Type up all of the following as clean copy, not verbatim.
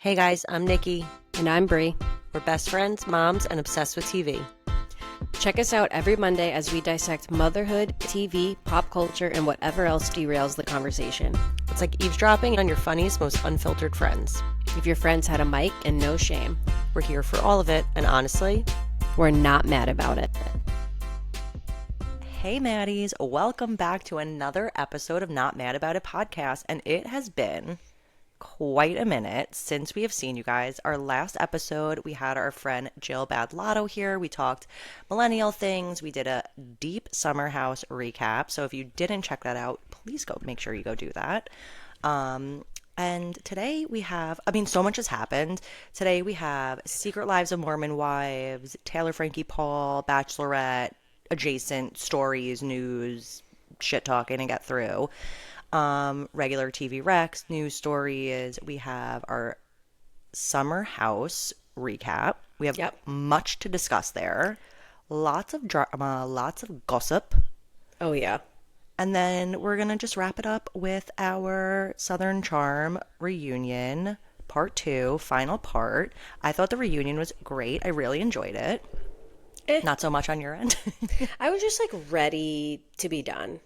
Hey guys, I'm Nikki. And I'm Brie. We're best friends, moms, and obsessed with TV. Check us out every Monday as we dissect motherhood, TV, pop culture, and whatever else derails the conversation. It's like eavesdropping on your funniest, most unfiltered friends. If your friends had a mic and no shame, We're here for all of it, and honestly, we're not mad about it. hey Maddies, welcome back to another episode of Not Mad About It podcast, and it has been quite a minute since we have seen you guys. Our last episode, we had our friend Jill Badlotto here. We talked millennial things. We did a deep summer house recap. So if you didn't check that out, please go make sure you go do that. And today we have, so much has happened. Today we have Secret Lives of Mormon Wives, Taylor Frankie Paul, Bachelorette, adjacent stories, news, shit talking to get through. Regular TV Rex, news stories. We have our summer house recap. We have much to discuss there. Lots of drama, lots of gossip. Oh, yeah. And then we're going to just wrap it up with our Southern Charm reunion, part 2, final part. I thought the reunion was great. I really enjoyed it. Not so much on your end. I was just ready to be done.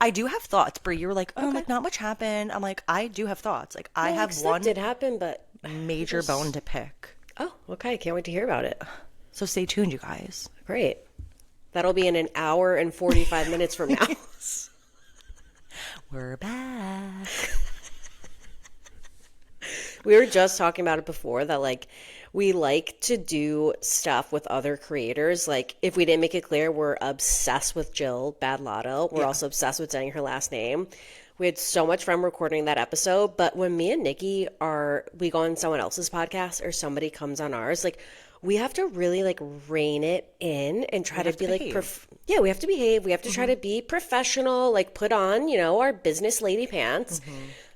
I do have thoughts, Brie. You were like, oh, not much happened. I'm like, I do have thoughts. I have one did happen, but major bone to pick. Oh, okay. Can't wait to hear about it. So stay tuned, you guys. Great. That'll be in an hour and 45 minutes from now. We're back. We were just talking about it before that we like to do stuff with other creators. If we didn't make it clear, we're obsessed with Jill Badlotto. We're also obsessed with saying her last name. We had so much fun recording that episode. But when me and Nikki we go on someone else's podcast or somebody comes on ours, we have to really rein it in and try to be we have to behave. We have to try to be professional, put on, our business lady pants.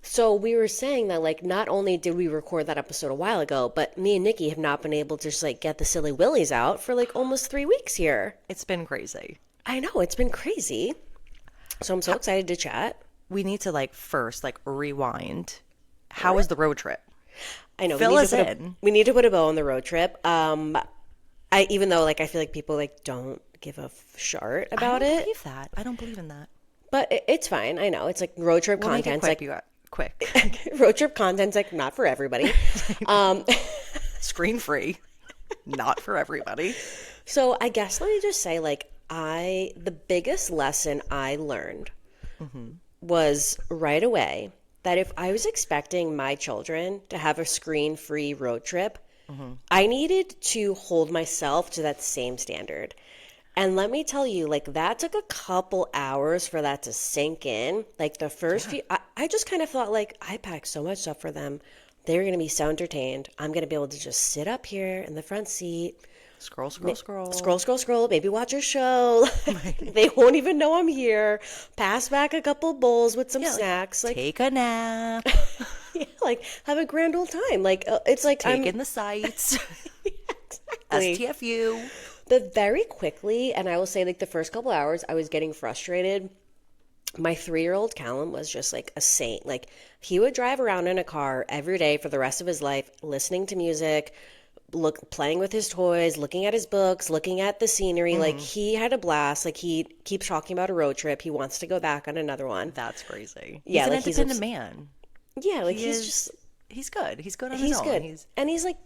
So we were saying that, not only did we record that episode a while ago, but me and Nikki have not been able to just, get the silly willies out for, almost 3 weeks here. It's been crazy. I know. It's been crazy. So I'm so excited to chat. We need to, first, rewind. How was the road trip? I know. Fill us in. We need to put a bow on the road trip. Even though, I feel like people, don't give a shart about it. I don't believe that. I don't believe in that. But it's fine. I know. It's, road trip content. Quick. Road trip content's not for everybody. Screen free. Not for everybody. So I guess let me just say the biggest lesson I learned was right away that if I was expecting my children to have a screen free road trip, I needed to hold myself to that same standard. And let me tell you, that took a couple hours for that to sink in. The first few, I just kind of thought, I packed so much stuff for them. They're going to be so entertained. I'm going to be able to just sit up here in the front seat. Scroll. Scroll. Maybe watch a show. They won't even know I'm here. Pass back a couple bowls with some snacks. Take a nap. Have a grand old time. It's Take in the sights. Exactly. STFU. But very quickly, and I will say the first couple hours, I was getting frustrated. My 3-year-old Callum was just a saint. He would drive around in a car every day for the rest of his life, listening to music, playing with his toys, looking at his books, looking at the scenery. He had a blast. He keeps talking about a road trip. He wants to go back on another one. That's crazy. Yeah, he's an independent man. Yeah, He's good. He's good on his own. Good. He's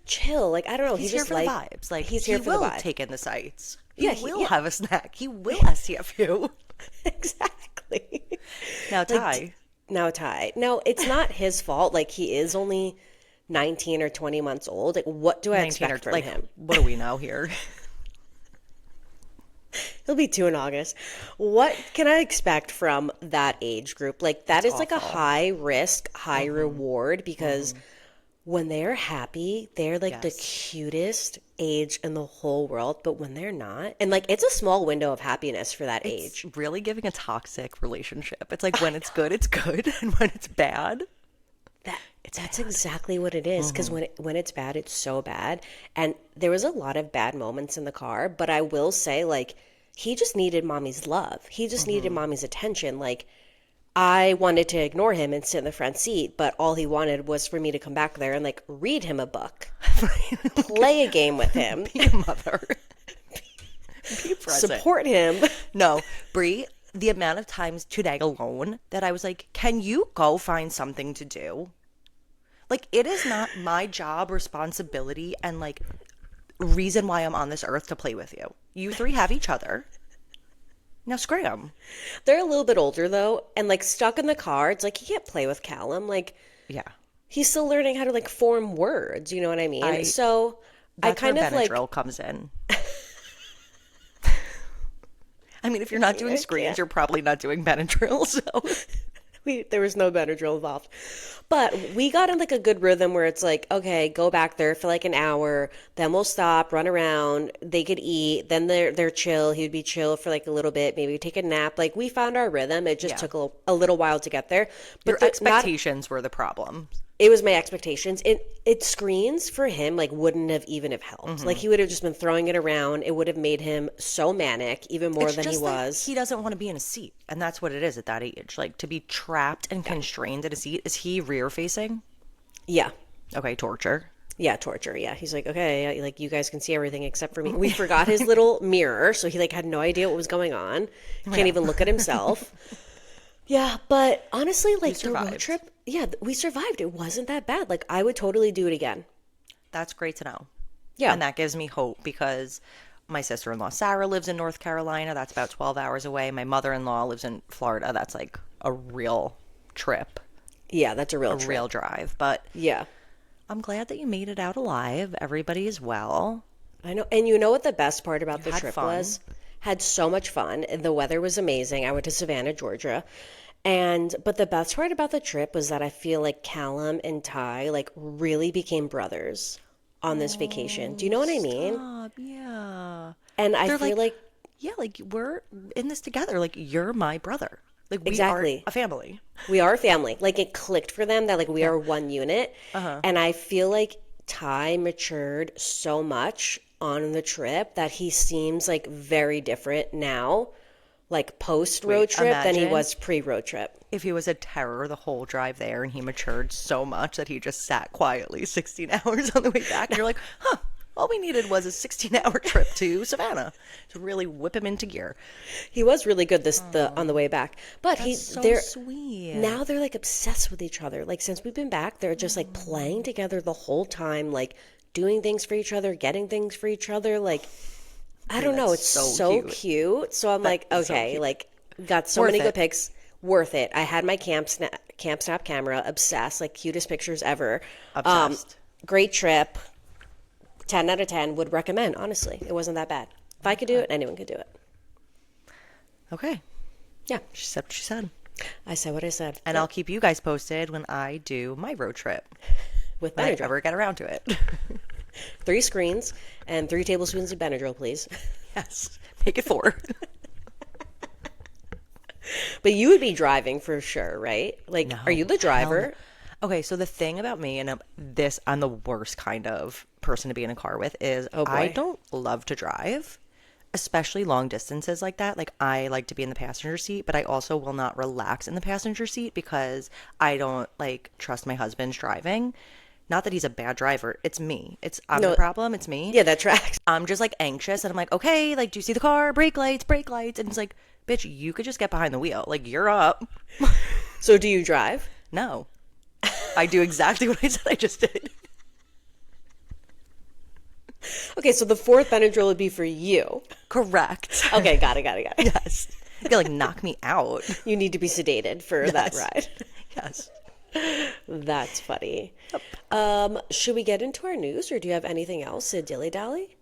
chill. I don't know. He's here for the vibes. He's here for the vibe. He will take in the sights. He will have a snack. He will STFU. Exactly. Now Ty. Now it's not his fault. He is only 19 or 20 months old. What do I expect from him? What do we know here? He'll be 2 in August. What can I expect from that age group? That is a high risk, high reward because when they're happy, they're the cutest age in the whole world. But when they're not, and it's a small window of happiness for that age. It's really giving a toxic relationship. It's when it's good, and when it's bad, That's exactly what it is. Because when it's bad, it's so bad. And there was a lot of bad moments in the car. But I will say, he just needed mommy's love. He just needed mommy's attention. I wanted to ignore him and sit in the front seat, but all he wanted was for me to come back there and like read him a book, play a game with him, Be a mother. Be present. support him. No, Brie, the amount of times today alone that I was like, can you go find something to do? Like, it is not my job, responsibility, and like reason why I'm on this earth to play with you. You three have each other. Now scram. They're a little bit older though, and like stuck in the car. It's like you can't play with Callum. Like Yeah. he's still learning how to like form words. You know what I mean? So I That's kind where of like Benadryl comes in. I mean, if you're not doing screens, you're probably not doing Benadryl, so. there was no Benadryl involved. But we got in like a good rhythm where it's like, okay, go back there for like an hour, then we'll stop, run around, they could eat, then they're chill, he would be chill for like a little bit, maybe take a nap. Like we found our rhythm. It just took a little while to get there. But Your expectations were the problem. it was my expectations. It screens for him like wouldn't have even have helped. Like he would have just been throwing it around. It would have made him so manic, even more than he was. He doesn't want to be in a seat, and that's what it is at that age. Like, to be trapped and constrained in a seat. Is he rear facing? Yeah. Okay, torture. Yeah, torture. Yeah, he's like, okay, like you guys can see everything except for me. We forgot his little mirror, so he like had no idea what was going on. Can't even look at himself. Yeah, but honestly, like the road trip, we survived. It wasn't that bad. Like I would totally do it again. That's great to know. Yeah, And that gives me hope because my sister-in-law Sarah lives in North Carolina. That's about 12 hours away. My mother-in-law lives in Florida. That's like a real trip. yeah, that's a real trip. Real drive. But Yeah, I'm glad that you made it out alive. Everybody is well. I know. And you know what the best part about the had trip fun. was? Had so much fun. And the weather was amazing. I went to Savannah, Georgia. But the best part about the trip was that I feel like Callum and Ty like really became brothers on this vacation. Do you know what I mean? Yeah. And I They're feel like yeah, like we're in this together. Like you're my brother. Like we Exactly. are a family. we are a family. Like it clicked for them that like we are one unit. And I feel like Ty matured so much on the trip that he seems like very different now, like post road trip than he imagine was pre road trip. If he was a terror the whole drive there and he matured so much that he just sat quietly 16 hours on the way back, and you're like, huh, all we needed was a 16-hour trip to Savannah to really whip him into gear. He was really good on the way back. But they're Sweet. now they're like obsessed with each other. Like since we've been back, they're just like playing together the whole time, like doing things for each other, getting things for each other. Like I don't know, it's so cute. So I'm like, okay, like got so many good pics. Worth it. I had my camp snap camera, obsessed, like cutest pictures ever. Obsessed. Great trip. 10 out of 10 would recommend, honestly. It wasn't that bad. If I could do it, anyone could do it. Okay. Yeah. She said what she said. I said what I said. And I'll keep you guys posted when I do my road trip. With When I Benadryl. ever get around to it. 3 screens and 3 tablespoons of Benadryl, please. Yes. Make it 4. But you would be driving for sure, right? Like, are you the driver? Okay, so the thing about me, and I'm the worst kind of person to be in a car with, is I don't love to drive, especially long distances like that. Like, I like to be in the passenger seat, but I also will not relax in the passenger seat because I don't, like, trust my husband's driving. Not that he's a bad driver. It's me. I'm the problem. It's me. Yeah, that tracks. I'm just, like, anxious, and I'm like, okay, like, do you see the car? Brake lights. And it's like, bitch, you could just get behind the wheel. Like, you're up. So do you drive? No. I do exactly what I said I just did. Okay, so the 4th Benadryl would be for you. Correct. Okay, got it. Yes. You could, like, knock me out. You need to be sedated for that ride. Yes. That's funny. Should we get into our news, or do you have anything else to dilly-dally?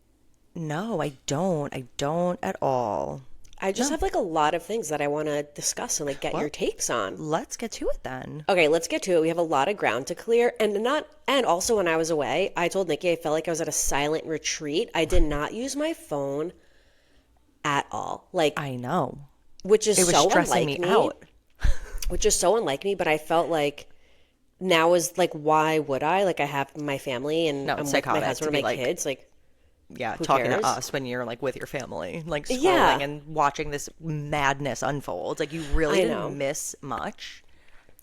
No, I don't. I don't at all. I just have like a lot of things that I want to discuss and like get your takes on. Let's get to it then. Okay, let's get to it. We have a lot of ground to clear, and also when I was away, I told Nikki I felt like I was at a silent retreat. I did not use my phone at all. Like I know. Which is It was so stressing unlike me out. Which is so unlike me, but I felt like now is like, why would I? Like I have my family and No, I'm it's with my psychotic to husband be and my like- kids. Like yeah, Who talking cares? to us when you're like with your family, like scrolling Yeah, and watching this madness unfold. Like you really I know. didn't miss much.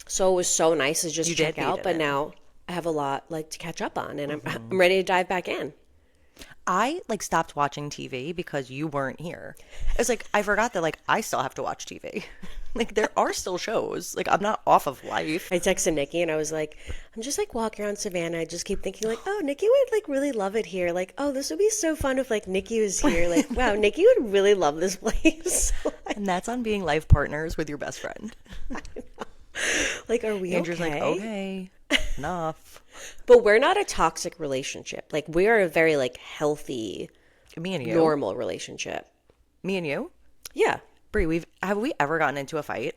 So it was so nice to You just did check beat out, it but in. now I have a lot like to catch up on, and I'm ready to dive back in. I like stopped watching TV because you weren't here. It's like I forgot that like I still have to watch TV. Like there are still shows. Like I'm not off of life. I texted Nikki and I was like, I'm just like walking around Savannah. I just keep thinking like, oh, Nikki would like really love it here. Like, oh, this would be so fun if like Nikki was here. Like, wow, Nikki would really love this place. And that's on being life partners with your best friend. Like, are we Andrew's okay? like, okay, enough. But we're not a toxic relationship. Like, we are a very like healthy, Me and you. normal relationship. Me and you. Yeah. Brie, have we ever gotten into a fight?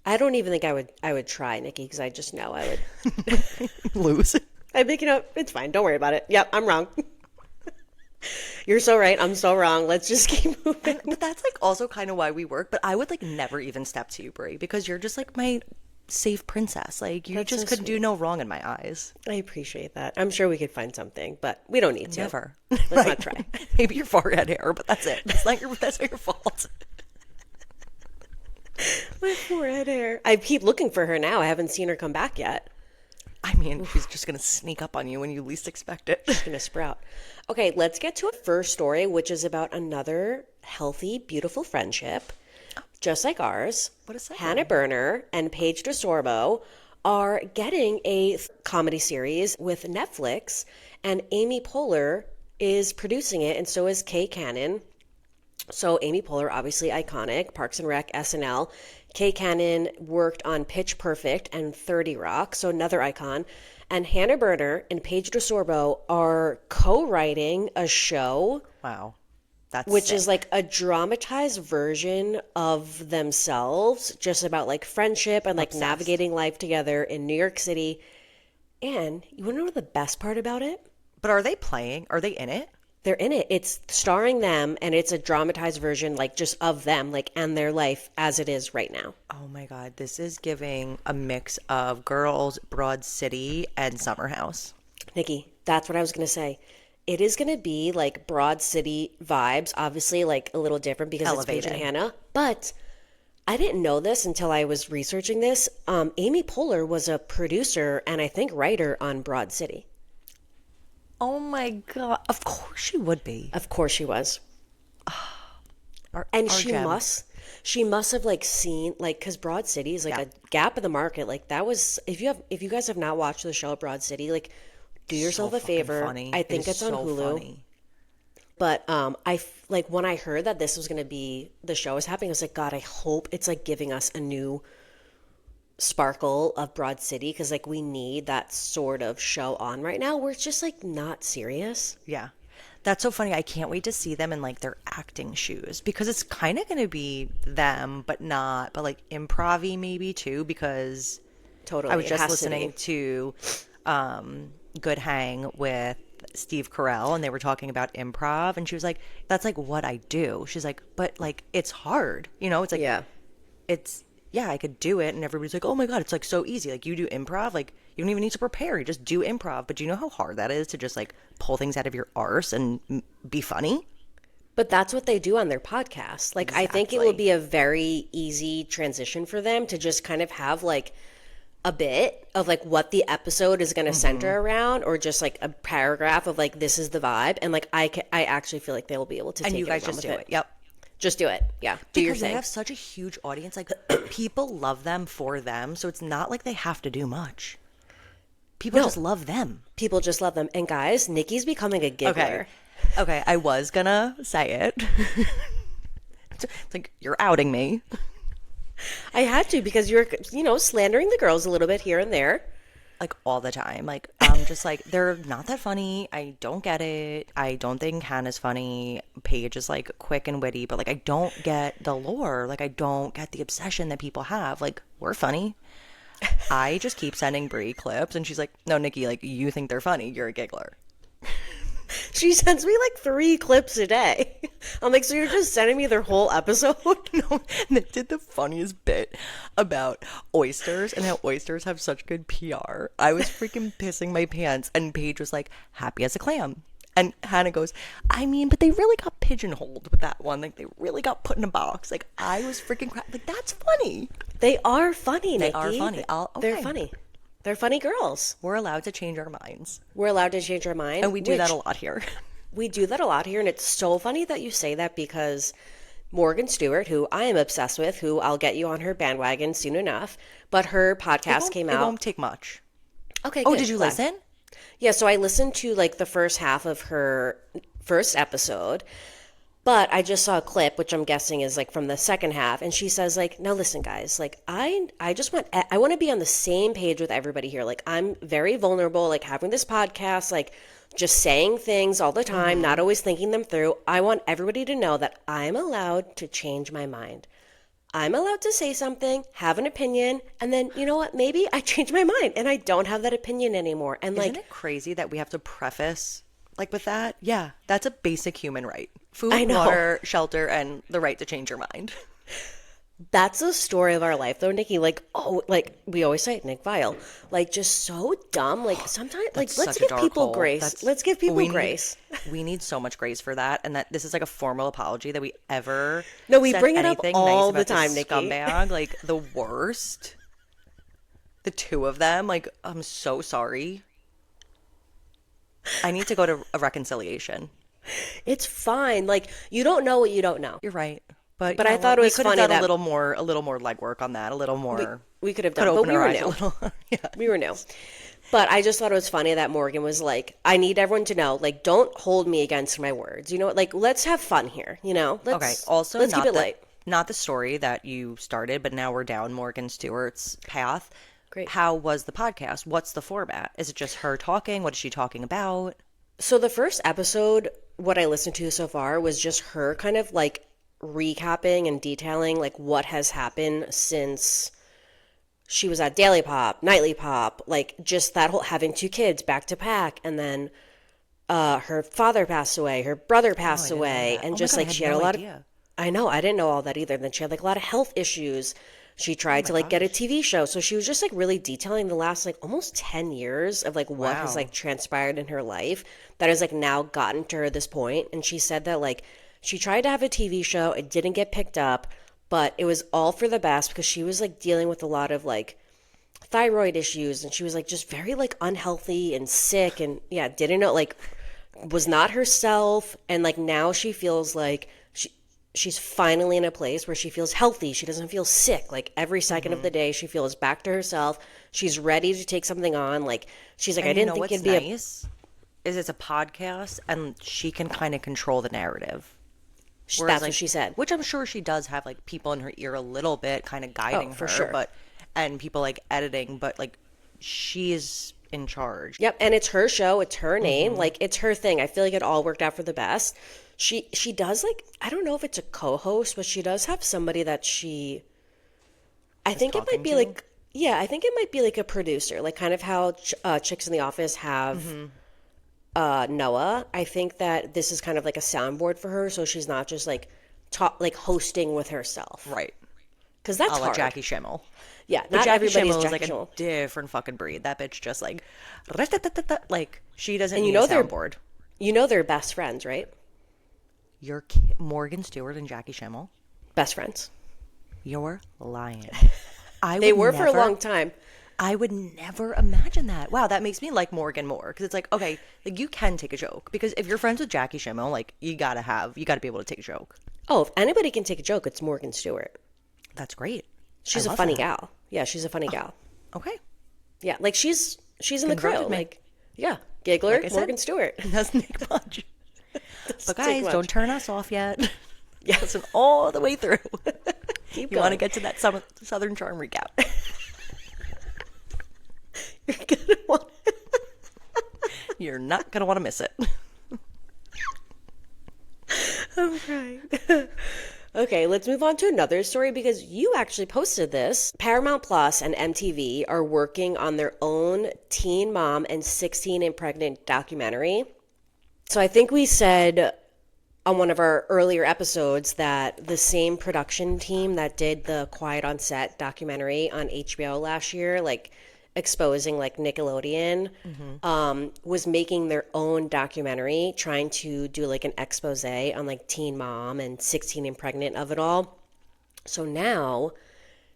I don't even think I would try, Nikki, because I just know I would. Lose. I'd be, it's fine. Don't worry about it. Yep, I'm wrong. You're so right. I'm so wrong. Let's just keep moving. But that's like also kind of why we work. But I would like never even step to you, Brie, because you're just like my safe princess. Like you That's just so could do sweet. no wrong in my eyes. I appreciate that. I'm sure we could find something, but we don't need to. Never. Let's Right. not try. Maybe your forehead hair, but that's it. That's not your fault. My forehead hair. I keep looking for her now. I haven't seen her come back yet. I mean, she's just gonna sneak up on you when you least expect it. She's gonna sprout. Okay, let's get to a first story, which is about another healthy, beautiful friendship, just like ours. What is that? Hannah Berner and Paige DeSorbo are getting a comedy series with Netflix, and Amy Poehler is producing it, and so is Kay Cannon. So Amy Poehler, obviously iconic, Parks and Rec, SNL. Kay Cannon worked on Pitch Perfect and 30 Rock, so another icon. And Hannah Berner and Paige DeSorbo are co-writing a show, Wow, that's which sick. is like a dramatized version of themselves, just about like friendship and like Obsessed. navigating life together in New York City. And you want to know the best part about it? But are they playing? Are they in it? They're in it. It's starring them, and it's a dramatized version, like just of them, like and their life as it is right now. Oh my God, this is giving a mix of Girls, Broad City, and Summer House. Nikki, that's what I was gonna say. It is gonna be like Broad City vibes, obviously, like a little different because it's Paige and Elevated. Hannah. But I didn't know this until I was researching this. Amy Poehler was a producer and I think writer on Broad City. Oh my God, of course she would be. Of course she was. Our She gem. must have like seen like because Broad City is like Yeah. a gap in the market. Like that was if you guys have not watched the show Broad City, like do yourself So a fucking favor. funny. I think It is it's on so Hulu. funny. But like when I heard that this was gonna be the show was happening, I was like, God, I hope it's like giving us a new sparkle of Broad City because like we need that sort of show on right now where it's just like not serious. Yeah. That's so funny. I can't wait to see them in like their acting shoes because it's kind of going to be them, but not, but like improv-y maybe too, because Totally. I was It just has listening to Good Hang with Steve Carell and they were talking about improv and she was like, that's like what I do. She's like, but like it's hard, you know, it's like, Yeah. it's, yeah, I could do it. And everybody's like, oh my God, it's like so easy. Like you do improv, like you don't even need to prepare. You just do improv. But do you know how hard that is to just like pull things out of your arse and be funny? But that's what they do on their podcast. Like, I think it will Exactly. be a very easy transition for them to just kind of have like a bit of like what the episode is going to center around, or just like a paragraph of like this is the vibe, and like I actually feel like they will be able to. And take you it guys and run just with do it. Yep. Just do it. Yeah, do your Because they thing. have such a huge audience. Like people love them for them. So it's not like they have to do much. People No. just love them. People just love them. And guys, Nikki's becoming a giggler. Okay. I was gonna say it. It's like you're outing me. I had to because you're slandering the girls a little bit here and there. Like all the time. Like I'm just like they're not that funny. I don't get it. I don't think Hannah's funny. Paige is like quick and witty, but like I don't get the lore. Like I don't get the obsession that people have. Like we're funny. I just keep sending Brie clips and she's like, "No, Nikki, like you think they're funny. You're a giggler." She sends me like 3 clips a day. I'm like, so you're just sending me their whole episode? No, and they did the funniest bit about oysters and how oysters have such good PR. I was freaking pissing my pants and Paige was like, "Happy as a clam." And Hannah goes, I mean, but they really got pigeonholed with that one. Like, they really got put in a box. Like, I was freaking like, that's funny. They are funny, Nikki. They are funny. They're funny. They're funny girls. We're allowed to change our minds. We're allowed to change our mind. And we do that a lot here. We do that a lot here. And it's so funny that you say that because Morgan Stewart, who I am obsessed with, who I'll get you on her bandwagon soon enough, but her podcast came out. It won't take much. Okay, Oh, good. did you listen? Yeah, so I listened to like the first half of her first episode, but I just saw a clip, which I'm guessing is like from the second half, and she says like, "Now listen, guys, like I want to be on the same page with everybody here. Like I'm very vulnerable, like having this podcast, like just saying things all the time, not always thinking them through. I want everybody to know that I'm allowed to change my mind. I'm allowed to say something, have an opinion, and then, you know what, maybe I change my mind and I don't have that opinion anymore." And Isn't it crazy that we have to preface like with that? Yeah, that's a basic human right. Food, water, shelter, and the right to change your mind. That's the story of our life, though, Nikki. Like, like we always say, Nick Vile, like just so dumb. Like sometimes, like let's give people grace. Let's give people grace. We need so much grace for that, and that this is like a formal apology that we ever. No, we bring it up all nice the time, Nikki. Scumbag, like the worst. The two of them, like I'm so sorry. I need to go to a reconciliation. It's fine. Like you don't know what you don't know. You're right. But I thought it was funny that a little more legwork on that, a little more. We could have done, but we were new. We were new. But I just thought it was funny that Morgan was like, "I need everyone to know, like, don't hold me against my words. You know, like, let's have fun here. You know, Also, let's keep it light. Not the story that you started, but now we're down Morgan Stewart's path. Great. How was the podcast? What's the format? Is it just her talking? What is she talking about? So the first episode, what I listened to so far was just her kind of like recapping and detailing like what has happened since she was at Daily Pop, Nightly Pop, like just that whole having two kids back to back, and then her father passed away, her brother passed away, and just like she had a lot of. I know, I didn't know all that either. And then she had like a lot of health issues. She tried to like get a TV show, so she was just like really detailing the last like almost 10 years of like what has like transpired in her life that has like now gotten to her this point. And she said that like she tried to have a TV show, it didn't get picked up, but it was all for the best because she was like dealing with a lot of like thyroid issues, and she was like just very like unhealthy and sick, and didn't know, like was not herself. And like now she feels like she's finally in a place where she feels healthy. She doesn't feel sick. Like every second of the day, she feels back to herself. She's ready to take something on. Like she's like, I didn't think it'd be nice is it's a podcast, and she can kind of control the narrative. That's what she said. Which I'm sure she does have like people in her ear a little bit, kind of guiding her, for sure. And people like editing, but like she is in charge. Yep, and it's her show. It's her name. Like it's her thing. I feel like it all worked out for the best. She does like, I don't know if it's a co-host, but she does have somebody that I think it might be like, I think it might be like a producer, like kind of how Chicks in the Office have Noah. I think that this is kind of like a soundboard for her, so she's not just like hosting with herself, right? Because that's hard. Jackie Schimmel. Yeah, but not Jackie everybody's Schimmel is Jackie like Schimmel. A different fucking breed. That bitch just like she doesn't and need a soundboard. You know they're best friends, right? You're Morgan Stewart and Jackie Schimmel? Best friends. You're lying. They were for a long time. I would never imagine that. Wow, that makes me like Morgan more, because it's like, okay, like you can take a joke, because if you're friends with Jackie Schimmel, like you gotta be able to take a joke. Oh, if anybody can take a joke, it's Morgan Stewart. That's great. She's a funny gal. Yeah, she's a funny gal. Okay. Yeah, like she's in the crew. Me. Like, giggler, like Morgan Stewart. Doesn't take much. But guys, don't turn us off yet. Yeah, listen all the way through. You want to get to that Southern Charm recap? You're not gonna want to miss it. I'm crying. Okay, let's move on to another story, because you actually posted this. Paramount Plus and MTV are working on their own teen mom and 16 and pregnant documentary. So I think we said on one of our earlier episodes that the same production team that did the Quiet on Set documentary on HBO last year, like exposing like Nickelodeon was making their own documentary, trying to do like an expose on like Teen Mom and 16 and Pregnant of it all. So now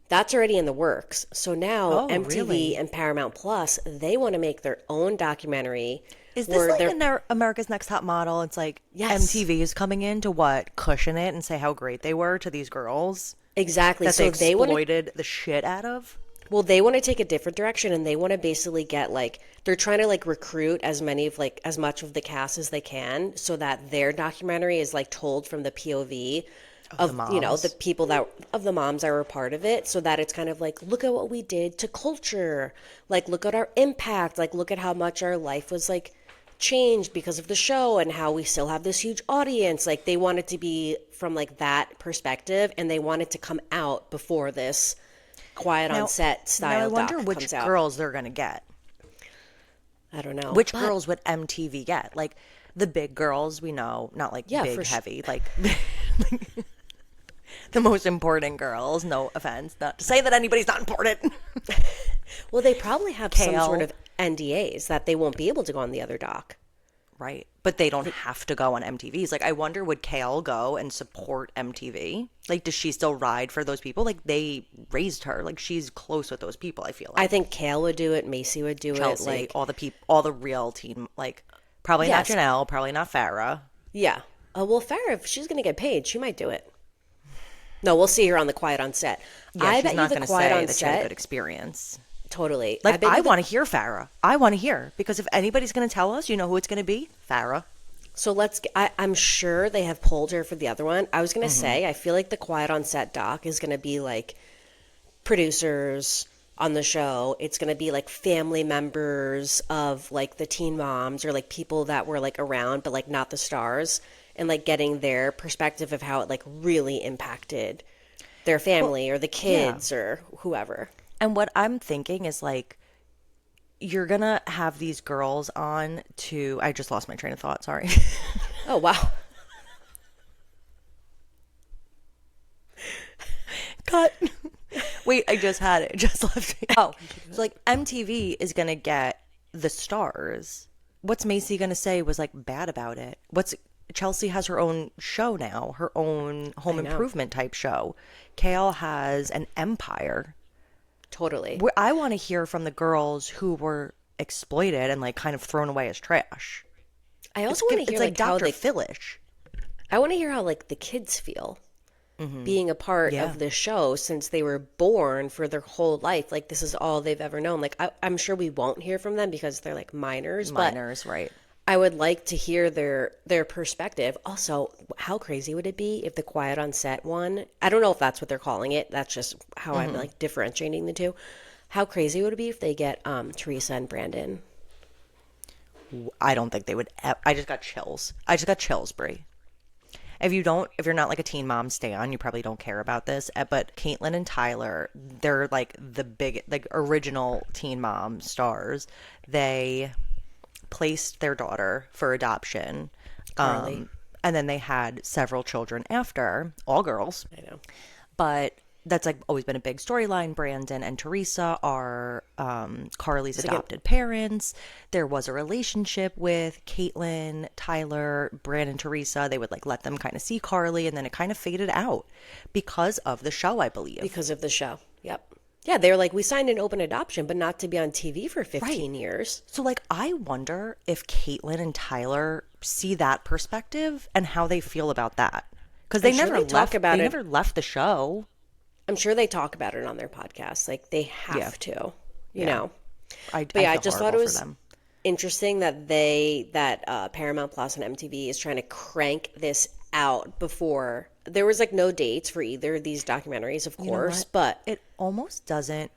that's already in the works. So now Oh, MTV really? and Paramount Plus, they want to make their own documentary Is this where like they're America's Next Top Model? It's like yes, MTV is coming in to what? Cushion it and say how great they were to these girls exactly. that they So they want to exploited the shit out of? well, they want to take a different direction and they want to basically get like they're trying to like recruit as many of like as much of the cast as they can so that their documentary is like told from the POV The of, you know, the moms. people that of the moms that were part of it so that it's kind of like look at what we did to culture. Like look at our impact, like look at how much our life was like changed because of the show and how we still have this huge audience. Like they want it to be from like that perspective and they want it to come out before this quiet on Now, set now I style wonder doc which comes out. girls they're going to get. I don't know. Which But girls would MTV get? Like the big girls we know, not like yeah, big, for sure. heavy, like the most important girls. No offense. Not to say that anybody's not important. Well, they probably have some sort Kale. of NDAs that they won't be able to go on the other doc. Right. But they don't have to go on MTV's. Like, I wonder, would Kale go and support MTV? Like, does she still ride for those people? Like, they raised her. Like, she's close with those people, I feel I like. think Kale would do it, Macy would do it, Chelsea, like all the people, all the real team. Like, probably not yes. Janelle, probably not Farrah. Yeah. Well, Farrah, if she's going to get paid, she might do it. No, we'll see her on the quiet on set. Yeah, I she's bet not you the going to quiet say on that she had a set good experience. totally. Like, bet I you the- want to hear Farrah. I want to hear. Because if anybody's going to tell us, you know who it's going to be? Farrah. So I'm sure they have pulled her for the other one. I was going to say, I feel like the quiet on set doc is going to be like producers on the show. It's going to be like family members of like the teen moms or like people that were like around, but like not the stars and like getting their perspective of how it like really impacted their family or the kids or whoever. And what I'm thinking is like, you're gonna have these girls on to. I just lost my train of thought. Sorry. Oh, wow. Cut. Wait, I just had it. Just left it. Oh, so like MTV is gonna get the stars. What's Macy gonna say was like bad about it? What's Chelsea has her own show now, her own home know. improvement type show. Kale has an empire. Totally. I want to hear from the girls who were exploited and like kind of thrown away as trash. I also want to It's hear like like how Dr. they Philish. I want to hear how like the kids feel being a part Yeah. of the show since they were born for their whole life. Like this is all they've ever known. Like I'm sure we won't hear from them because they're like minors, but Minors, right? I would like to hear their perspective. Also, how crazy would it be if the quiet on set one? I don't know if that's what they're calling it. That's just how I'm like differentiating the two. How crazy would it be if they get Teresa and Brandon? I don't think they would. I just got chills. I just got chills, Brie. If you're not like a Teen Mom stan, you probably don't care about this. But Caitlyn and Tyler, they're like the big, like original Teen Mom stars. They placed their daughter for adoption. Carly. And then they had several children after, all girls. I know. But that's like always been a big storyline. Brandon and Teresa are Carly's adopted parents. There was a relationship with Caitlyn, Tyler, Brandon, Teresa. They would like let them kind of see Carly, and then it kind of faded out because of the show, I believe. Because of the show. Yep. Yeah, they were like, we signed an open adoption, but not to be on TV for 15 years. So like, I wonder if Caitlyn and Tyler see that perspective and how they feel about that, because they I'm sure never they talk left. about They it. never left the show. I'm sure they talk about it on their podcast. Like they have to, you know. I But yeah, I feel just thought horrible it for was them. interesting that Paramount Plus and MTV is trying to crank this out before there was like no dates for either of these documentaries, of You know course. what? But it almost doesn't,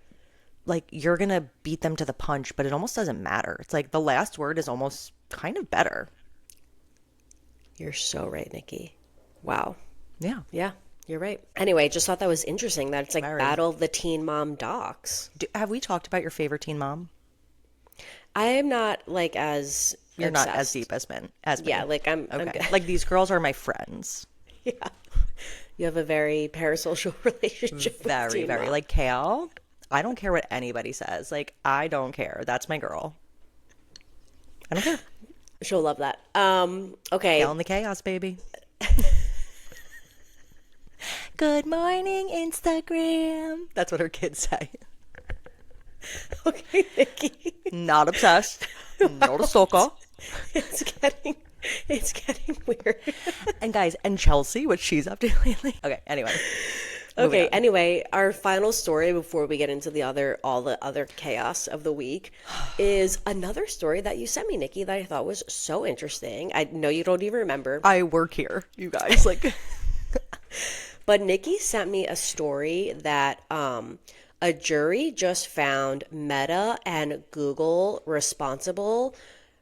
like, you're gonna beat them to the punch, but it almost doesn't matter. It's like the last word is almost kind of better. you're so right, Nikki. Wow. Yeah. Yeah, you're right. Anyway, just thought that was interesting that it's like Very. Battle of the Teen Mom docs. Have we talked about your favorite Teen Mom? I am not like as You're not as obsessed. deep as me. Yeah, like I'm Okay. good. Like, these girls are my friends. Yeah. You have a very parasocial relationship with Very, Teen very. Mom. Like, Kale, I don't care what anybody says. Like, I don't care. That's my girl. I don't care. She'll love that. Okay. Hail in the chaos, baby. Good morning, Instagram. That's what her kids say. Okay, Nikki. Not obsessed. Not a stalker. It's getting weird. And guys, and Chelsea, what she's up to lately. Okay, anyway. Okay, anyway, our final story before we get into all the other chaos of the week is another story that you sent me, Nikki, that I thought was so interesting. I know you don't even remember. I work here, you guys. Like, but Nikki sent me a story that a jury just found Meta and Google responsible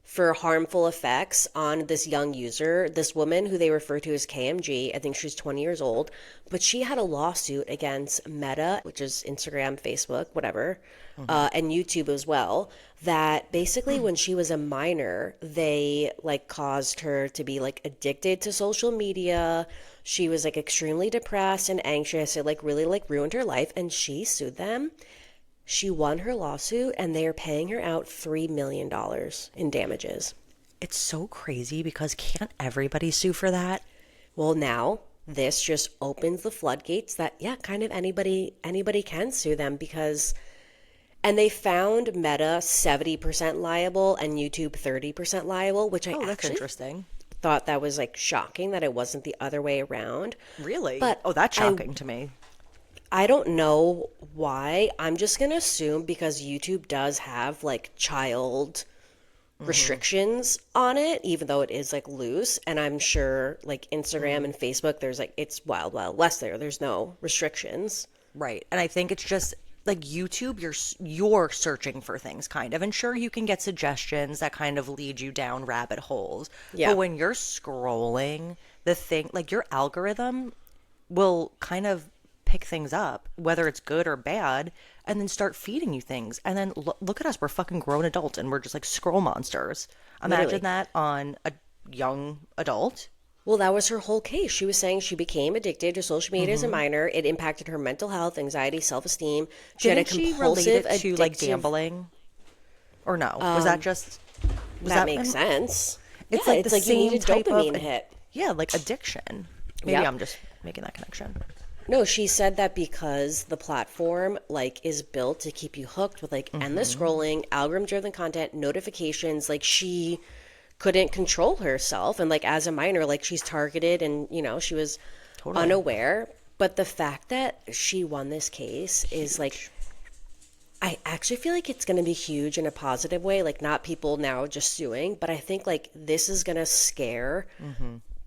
for harmful effects on this young user, this woman who they refer to as KMG. I think she's 20 years old, but she had a lawsuit against Meta, which is Instagram, Facebook, whatever, and YouTube as well, that basically when she was a minor, they like caused her to be like addicted to social media. She was like extremely depressed and anxious. It like really like ruined her life, and she sued them. She won her lawsuit, and they are paying her out $3 million in damages. it's so crazy because can't everybody sue for that? Well, now this just opens the floodgates that, yeah, kind of anybody can sue them because, and they found Meta 70% liable and YouTube 30% liable, which That's actually interesting. thought that was like shocking that it wasn't the other way around. Really? But That's shocking to me. I don't know why. I'm just going to assume because YouTube does have like child restrictions on it, even though it is like loose. And I'm sure like Instagram and Facebook, there's like, it's wild, wild west there. There's no restrictions. Right. And I think it's just like YouTube, you're searching for things kind of. And sure, you can get suggestions that kind of lead you down rabbit holes. Yeah. But when you're scrolling, the thing, like your algorithm will kind of pick things up, whether it's good or bad, and then start feeding you things. And then look at us, we're fucking grown adults and we're just like scroll monsters. Imagine Literally. that on a young adult. Well, that was her whole case. She was saying she became addicted to social media as a minor. It impacted her mental health, anxiety, self-esteem. She Didn't had a she compulsive relate it to like addictive- gambling? Or no? Was that just That makes sense. It's Yeah, like it's the like you need a same type of dopamine hit. Yeah, like addiction. Maybe Yep. I'm just making that connection. No, she said that because the platform like is built to keep you hooked with like endless scrolling, algorithm-driven content, notifications, like she couldn't control herself, and like as a minor, like she's targeted, and you know she was unaware. But the fact that she won this case is like, I actually feel like it's going to be huge in a positive way. Like not people now just suing, but I think like this is going to scare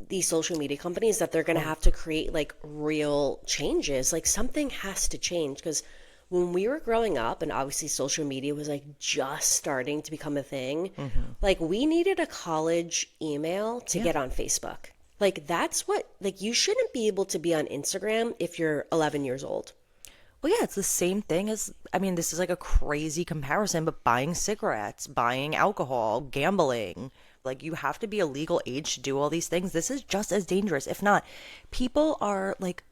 these social media companies that they're going to have to create like real changes. Like something has to change because when we were growing up and obviously social media was like just starting to become a thing, like we needed a college email to get on Facebook. Like that's what, like you shouldn't be able to be on Instagram if you're 11 years old. Well, yeah, it's the same thing as, I mean, this is like a crazy comparison, but buying cigarettes, buying alcohol, gambling, like you have to be a legal age to do all these things. This is just as dangerous. If not, people are like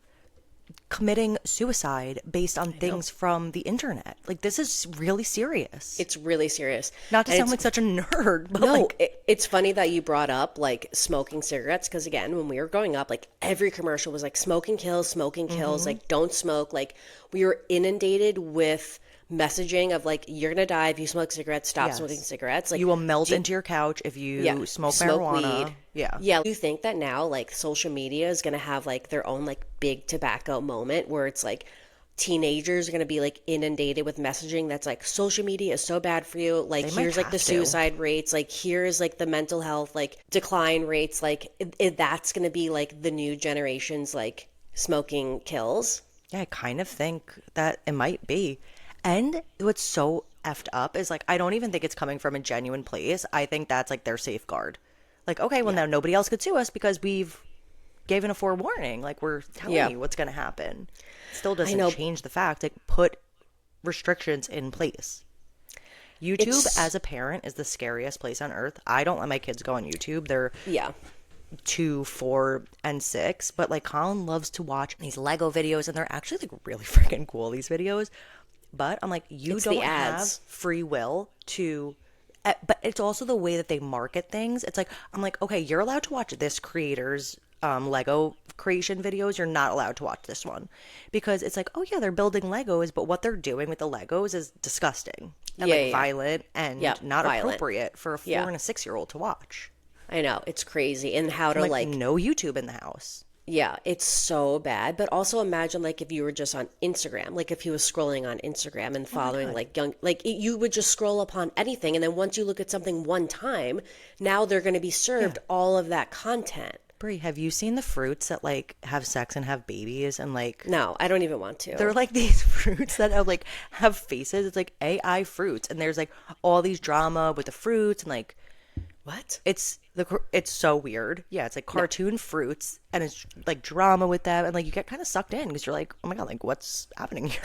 committing suicide based on things from the internet. Like this is really serious. It's really serious. Not to And sound it's- like such a nerd, but No, like, it's funny that you brought up like smoking cigarettes because again, when we were growing up, like every commercial was like smoking kills, like don't smoke. Like we were inundated with messaging of like you're gonna die if you smoke cigarettes. Stop Yes. smoking cigarettes. Like you will melt into your couch if you smoke marijuana. weed. Yeah. Yeah. Do you think that now like social media is gonna have like their own like big tobacco moment where it's like teenagers are going to be like inundated with messaging that's like social media is so bad for you, like They might here's like the have to. suicide rates, like here's like the mental health like decline rates, like that's going to be like the new generation's like smoking kills. Yeah, I kind of think that it might be. And what's so effed up is like, I don't even think it's coming from a genuine place. I think that's like their safeguard. Like, okay, well, now nobody else could sue us because we've given a forewarning. Like, we're telling you what's going to happen. Still doesn't change the fact. Like, put restrictions in place. YouTube, as a parent, is the scariest place on earth. I don't let my kids go on YouTube. They're 2, 4, and 6. But like Colin loves to watch these Lego videos, and they're actually like really freaking cool, these videos. But I'm like, you It's the don't have ads. free will to, but it's also the way that they market things. It's like, I'm like, okay, you're allowed to watch this creator's Lego creation videos. You're not allowed to watch this one because it's like, oh yeah, they're building Legos, but what they're doing with the Legos is disgusting and Yeah, like yeah, yeah. violent and Yep, not violent. appropriate for a 4 Yeah, and a 6-year-old to watch. I know. It's crazy. And how I'm to like, like, no YouTube in the house. yeah, it's so bad. But also imagine like if you were just on Instagram, like if he was scrolling on Instagram and Oh my following God. like young, like you would just scroll upon anything. And then once you look at something one time, now they're going to be served all of that content. Brie, have you seen the fruits that like have sex and have babies and like No, I don't even want they're to. like these fruits that have like have faces. It's like AI fruits, and there's like all these drama with the fruits and like What? it's so weird. Yeah, it's like cartoon fruits, and it's like drama with them, and like you get kind of sucked in because you're like, oh my god, like what's happening here?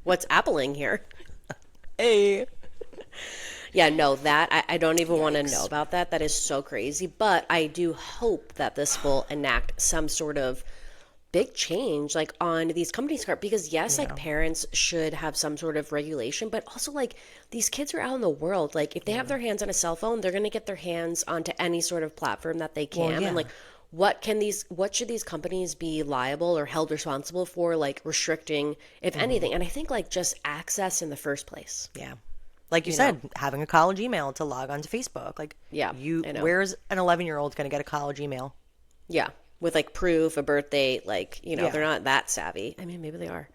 What's appling here? Hey, Yeah, no, that I don't even want to know about that. That is so crazy. But I do hope that this will enact some sort of big change like on these companies card because yes, like parents should have some sort of regulation, but also like these kids are out in the world. Like if they have their hands on a cell phone, they're gonna get their hands onto any sort of platform that they can. yeah. And like what should these companies be liable or held responsible for, like restricting, if anything? And I think like just access in the first place. yeah. Like you said, having a college email to log onto Facebook. Like, Yeah, you, I know. where's an 11-year-old going to get a college email? Yeah, with like proof, a birth date, like, Yeah. they're not that savvy. I mean, maybe they are.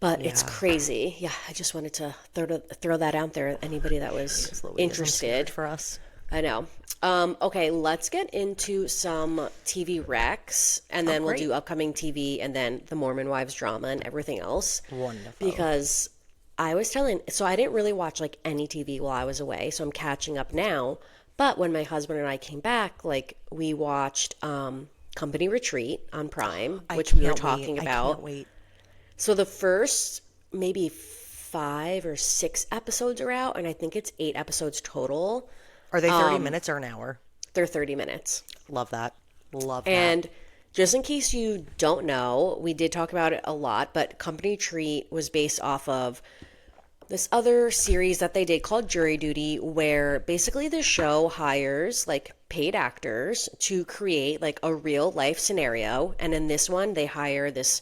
But it's Yeah. crazy. Yeah, I just wanted to throw that out there. Anybody that was Louise, I'm scared interested. for us. I know. Okay, let's get into some TV recs, and then we'll great. do upcoming TV, and then the Mormon Wives drama and everything else. Wonderful. Because I was so I didn't really watch like any TV while I was away, so I'm catching up now. But when my husband and I came back, like we watched Company Retreat on Prime, which we were talking I about. can't wait. So the first maybe 5 or 6 episodes are out, and I think it's 8 episodes total. Are they 30 minutes or an hour? They're 30 minutes. Love that. Love that. And just in case you don't know, we did talk about it a lot, but Company Treat was based off of this other series that they did called Jury Duty, where basically the show hires like paid actors to create like a real life scenario. And in this one, they hire this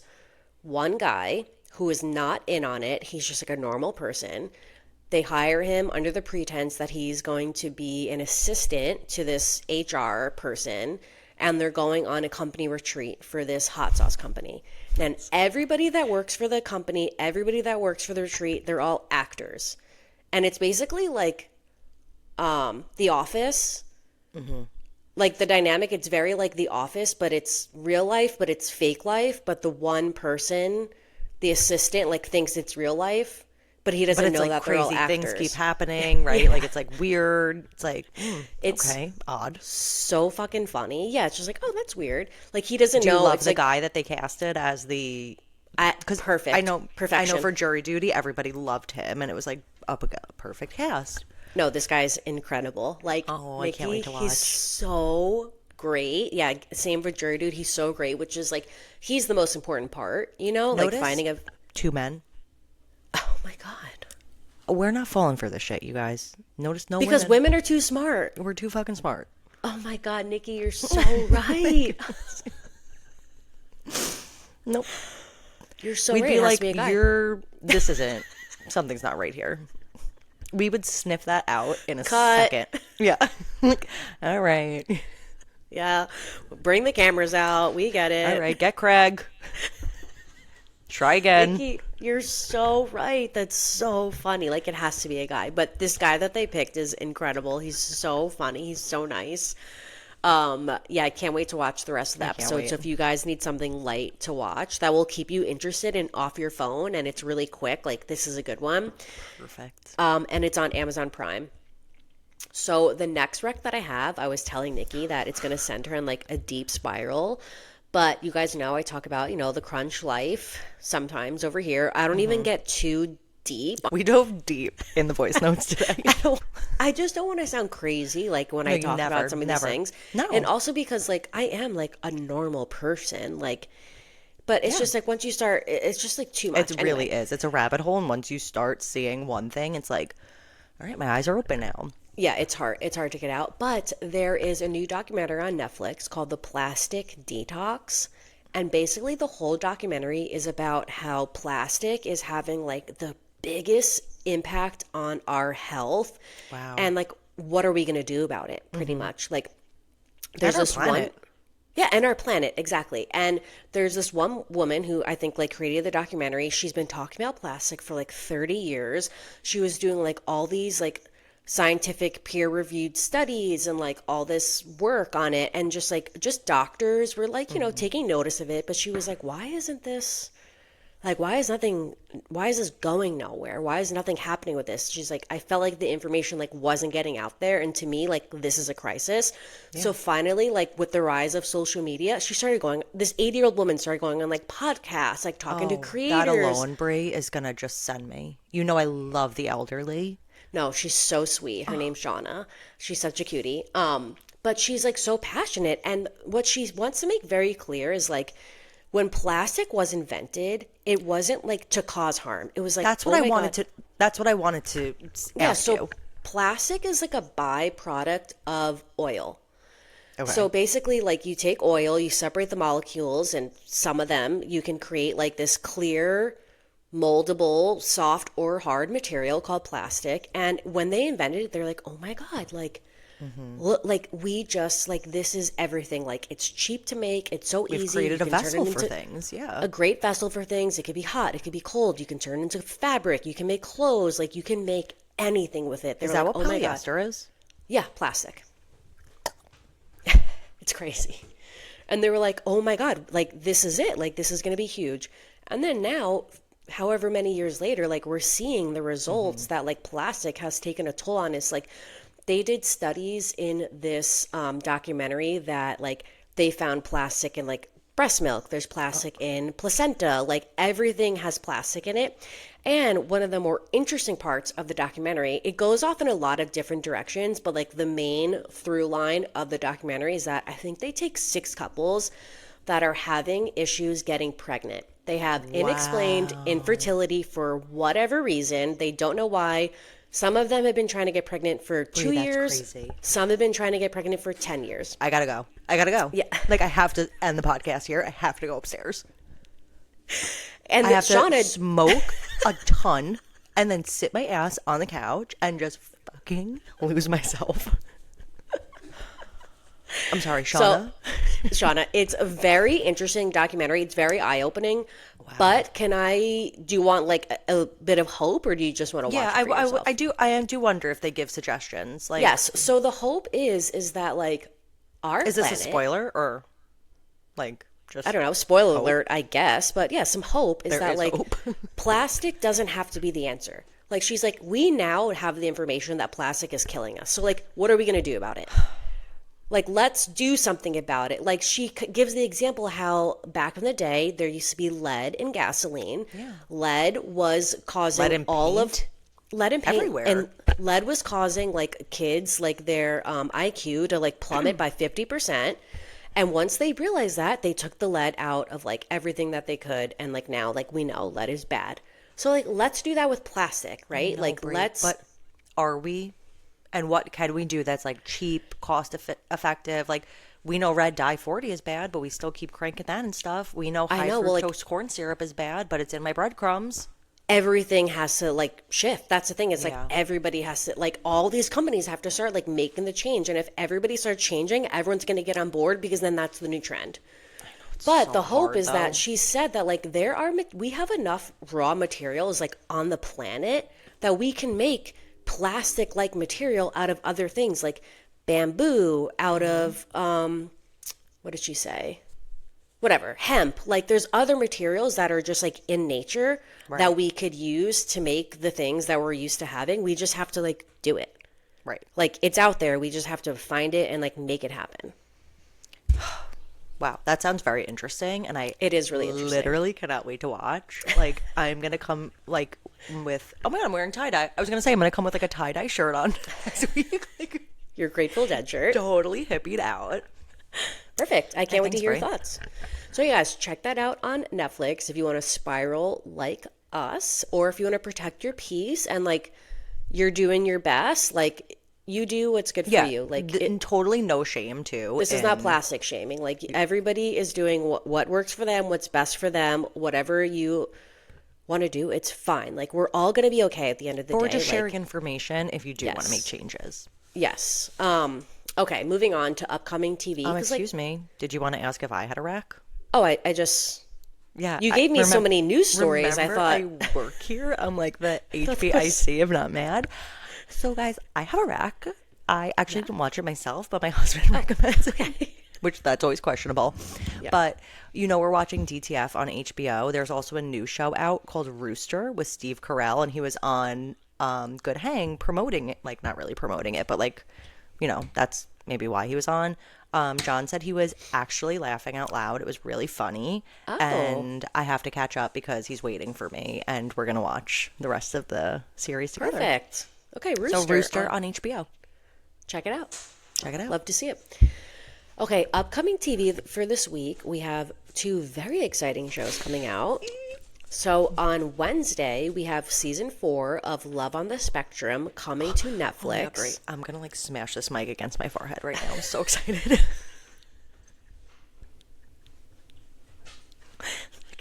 one guy who is not in on it. He's just like a normal person. They hire him under the pretense that he's going to be an assistant to this HR person, and they're going on a company retreat for this hot sauce company. And everybody that works for the company, everybody that works for the retreat, they're all actors. And it's basically like The Office. Mm-hmm. Like the dynamic, it's very like The Office, but it's real life, but it's fake life. But the one person, the assistant, like thinks it's real life, but he doesn't but it's know like that they're all crazy actors. things keep happening, right? Like it's like weird. It's like, It's okay, odd. so fucking funny. Yeah, it's just like, oh, that's weird. Like he doesn't Do you know. love It's the like, guy that they casted as the? perfect. I know Perfection. for Jury Duty, everybody loved him, and it was like a perfect cast. No, this guy's incredible. Like, Oh, I can't Nikki, wait to watch. he's so great. Yeah, same for Jury Dude. He's so great, which is like, he's the most important part, like Notice finding a. 2 men. Oh my God. We're not falling for this shit, you guys. Notice no Because women. women are too smart. We're too fucking smart. Oh my God, Nikki, you're so right. Nope. You're so We'd right. be It has like, to be a guy. this isn't, something's not right here. We would sniff that out in a Cut. second. Yeah. Like, all right. Yeah. Bring the cameras out. We get it. All right. Get Craig. Try again. Nikki, you're so right. That's so funny. Like, it has to be a guy. But this guy that they picked is incredible. He's so funny. He's so nice. Yeah, I can't wait to watch the rest of the episode. wait. So if you guys need something light to watch that will keep you interested and off your phone, and it's really quick, like this is a good one. Perfect. And it's on Amazon Prime. So the next rec that I have, I was telling Nikki that it's going to send her in like a deep spiral. But you guys know I talk about, the crunch life sometimes over here. I don't even get too deep. We dove deep in the voice notes today. I just don't want to sound crazy like when I you talk never, about some of these never. things. No. And also because like I am like a normal person. Like But it's Yeah. just like once you start, it's just like too much. It Anyway, really is. It's a rabbit hole, and once you start seeing one thing, it's like, all right, my eyes are open now. yeah, it's hard. It's hard to get out. But there is a new documentary on Netflix called The Plastic Detox. And basically, the whole documentary is about how plastic is having like the biggest impact on our health. Wow. And like, what are we going to do about it, pretty much? Like, And there's our this one. planet. Yeah, and our planet, exactly. And there's this one woman who I think like created the documentary. She's been talking about plastic for like 30 years. She was doing like all these like scientific peer-reviewed studies and like all this work on it, and just doctors were like, taking notice of it, but she was like, why isn't this like, why is this going nowhere? Why is nothing happening with this? She's like, I felt like the information like wasn't getting out there. And to me, like, this is a crisis. Yeah. So finally, like with the rise of social media, this 80-year-old woman started going on like podcasts, like talking to creators. That alone, Brie, is going to just send me. You know, I love the elderly. No, she's so sweet. Her name's Shauna. She's such a cutie. But she's like so passionate. And what she wants to make very clear is like, when plastic was invented, it wasn't like to cause harm. It was like, that's what I wanted to ask you. Plastic is like a byproduct of oil. Okay. So basically, like you take oil, you separate the molecules, and some of them you can create like this clear, moldable, soft or hard material called plastic. And when they invented it, they're like, oh my God, like, look, like we just like this is everything. Like it's cheap to make. It's so easy. We've created a You can turn vessel it for into things. Yeah. a great vessel for things. It could be hot. It could be cold. You can turn it into fabric. You can make clothes. Like you can make anything with it. Is that what polyester is? Yeah, plastic. It's crazy. And they were like, oh my God, like this is it. Like this is going to be huge. And then now, however many years later, like we're seeing the results that like plastic has taken a toll on us. Like they did studies in this documentary that like they found plastic in like breast milk. There's plastic in placenta. Like everything has plastic in it. And one of the more interesting parts of the documentary, it goes off in a lot of different directions, but like the main through line of the documentary is that I think they take 6 couples that are having issues getting pregnant. They have unexplained infertility for whatever reason. They don't know why. Some of them have been trying to get pregnant for 2 years. Crazy. Some have been trying to get pregnant for 10 years. I gotta go. Yeah. Like I have to end the podcast here. I have to go upstairs. And I have Shauna to smoke a ton and then sit my ass on the couch and just fucking lose myself. I'm sorry, Shauna. So, Shauna, it's a very interesting documentary. It's very eye-opening. Wow. But do you want like a bit of hope, or do you just want to watch it for yourself? I do wonder if they give suggestions. Like, yes. So the hope is that like is this a spoiler or like just I don't know, spoiler alert, I guess. But yeah, some hope is that like hope. plastic doesn't have to be the answer. Like she's like, we now have the information that plastic is killing us. So like, what are we going to do about it? Like, let's do something about it. Like, she gives the example how back in the day, there used to be lead in gasoline. Yeah. Lead was causing lead in paint. Everywhere. And lead was causing, like, kids, like, their IQ to, like, plummet by 50%. And once they realized that, they took the lead out of, like, everything that they could. And, like, now, like, we know lead is bad. So, like, let's do that with plastic, right? Like, Brie, let's... But are we... And what can we do that's like cheap, cost effective? Like we know red dye 40 is bad, but we still keep cranking that and stuff. We know high fructose corn syrup is bad, but it's in my breadcrumbs. Everything has to like shift. That's the thing. It's like everybody has to like all these companies have to start like making the change. And if everybody starts changing, everyone's going to get on board because then that's the new trend. But the hope is that she said that like we have enough raw materials like on the planet that we can make plastic like material out of other things like bamboo, out of what did she say? Whatever, hemp. Like there's other materials that are just like in nature that we could use to make the things that we're used to having. We just have to like do it. Right. Like it's out there. We just have to find it and like make it happen. Wow, that sounds very interesting, and it is really interesting. Literally cannot wait to watch. Like, I'm gonna come like with oh my god, I'm wearing tie dye. I was gonna say I'm gonna come with like a tie dye shirt on next week. Like, your Grateful Dead shirt, totally hippied out. Perfect. I can't wait to hear your thoughts. So you guys, check that out on Netflix if you want to spiral like us, or if you want to protect your peace and like you're doing your best, like you do what's good for you. Like and totally no shame too. this is not plastic shaming. Like everybody is doing what works for them, what's best for them, whatever you want to do, it's fine. Like we're all going to be okay at the end of the day. Or just like, sharing information if you do want to make changes. Yes. Okay, moving on to upcoming TV. Excuse me. Did you want to ask if I had a rack? Oh, I just... Yeah. You gave me so many news stories, I thought... I work here. I'm like the HBIC of Not Mad. So, guys, I have a rack. I actually didn't watch it myself, but my husband recommends it. Which, that's always questionable. Yeah. But, we're watching DTF on HBO. There's also a new show out called Rooster with Steve Carell, and he was on Good Hang promoting it. Like, not really promoting it, but like, that's maybe why he was on. John said he was actually laughing out loud. It was really funny. Oh. And I have to catch up because he's waiting for me, and we're going to watch the rest of the series together. Perfect. Okay, Rooster. So Rooster on HBO. Check it out. Check it out. Love to see it. Okay, upcoming TV for this week, we have 2 very exciting shows coming out. So on Wednesday, we have season 4 of Love on the Spectrum coming to Netflix. Oh, great. I'm going to like smash this mic against my forehead right now. I'm so excited.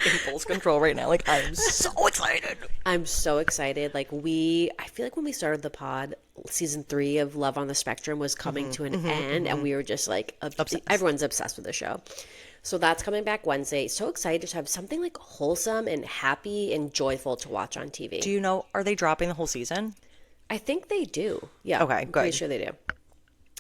Impulse control right now. Like, I'm so excited. I'm so excited. Like I feel like when we started the pod, season 3 of Love on the Spectrum was coming to an end, and we were just like, everyone's obsessed with the show. So that's coming back Wednesday. So excited to have something like wholesome and happy and joyful to watch on TV. Do you know, are they dropping the whole season? I think they do. Yeah. Okay, I'm good. pretty sure they do.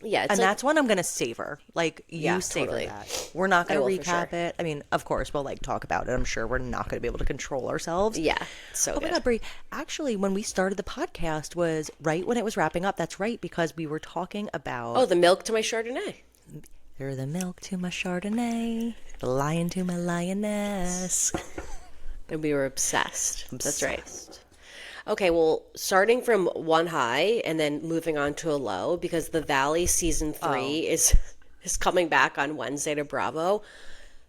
Yeah. And that's one I'm going to savor. Like, you savor that. We're not going to recap it. I mean, of course, we'll like talk about it. I'm sure we're not going to be able to control ourselves. Yeah. So good. My God, Brie. Actually, when we started the podcast was right when it was wrapping up. That's right, because we were talking about... Oh, the milk to my Chardonnay. You're the milk to my Chardonnay, the lion to my lioness. And we were obsessed. That's right. Okay, well, starting from one high and then moving on to a low, because The Valley season 3 is coming back on Wednesday to Bravo.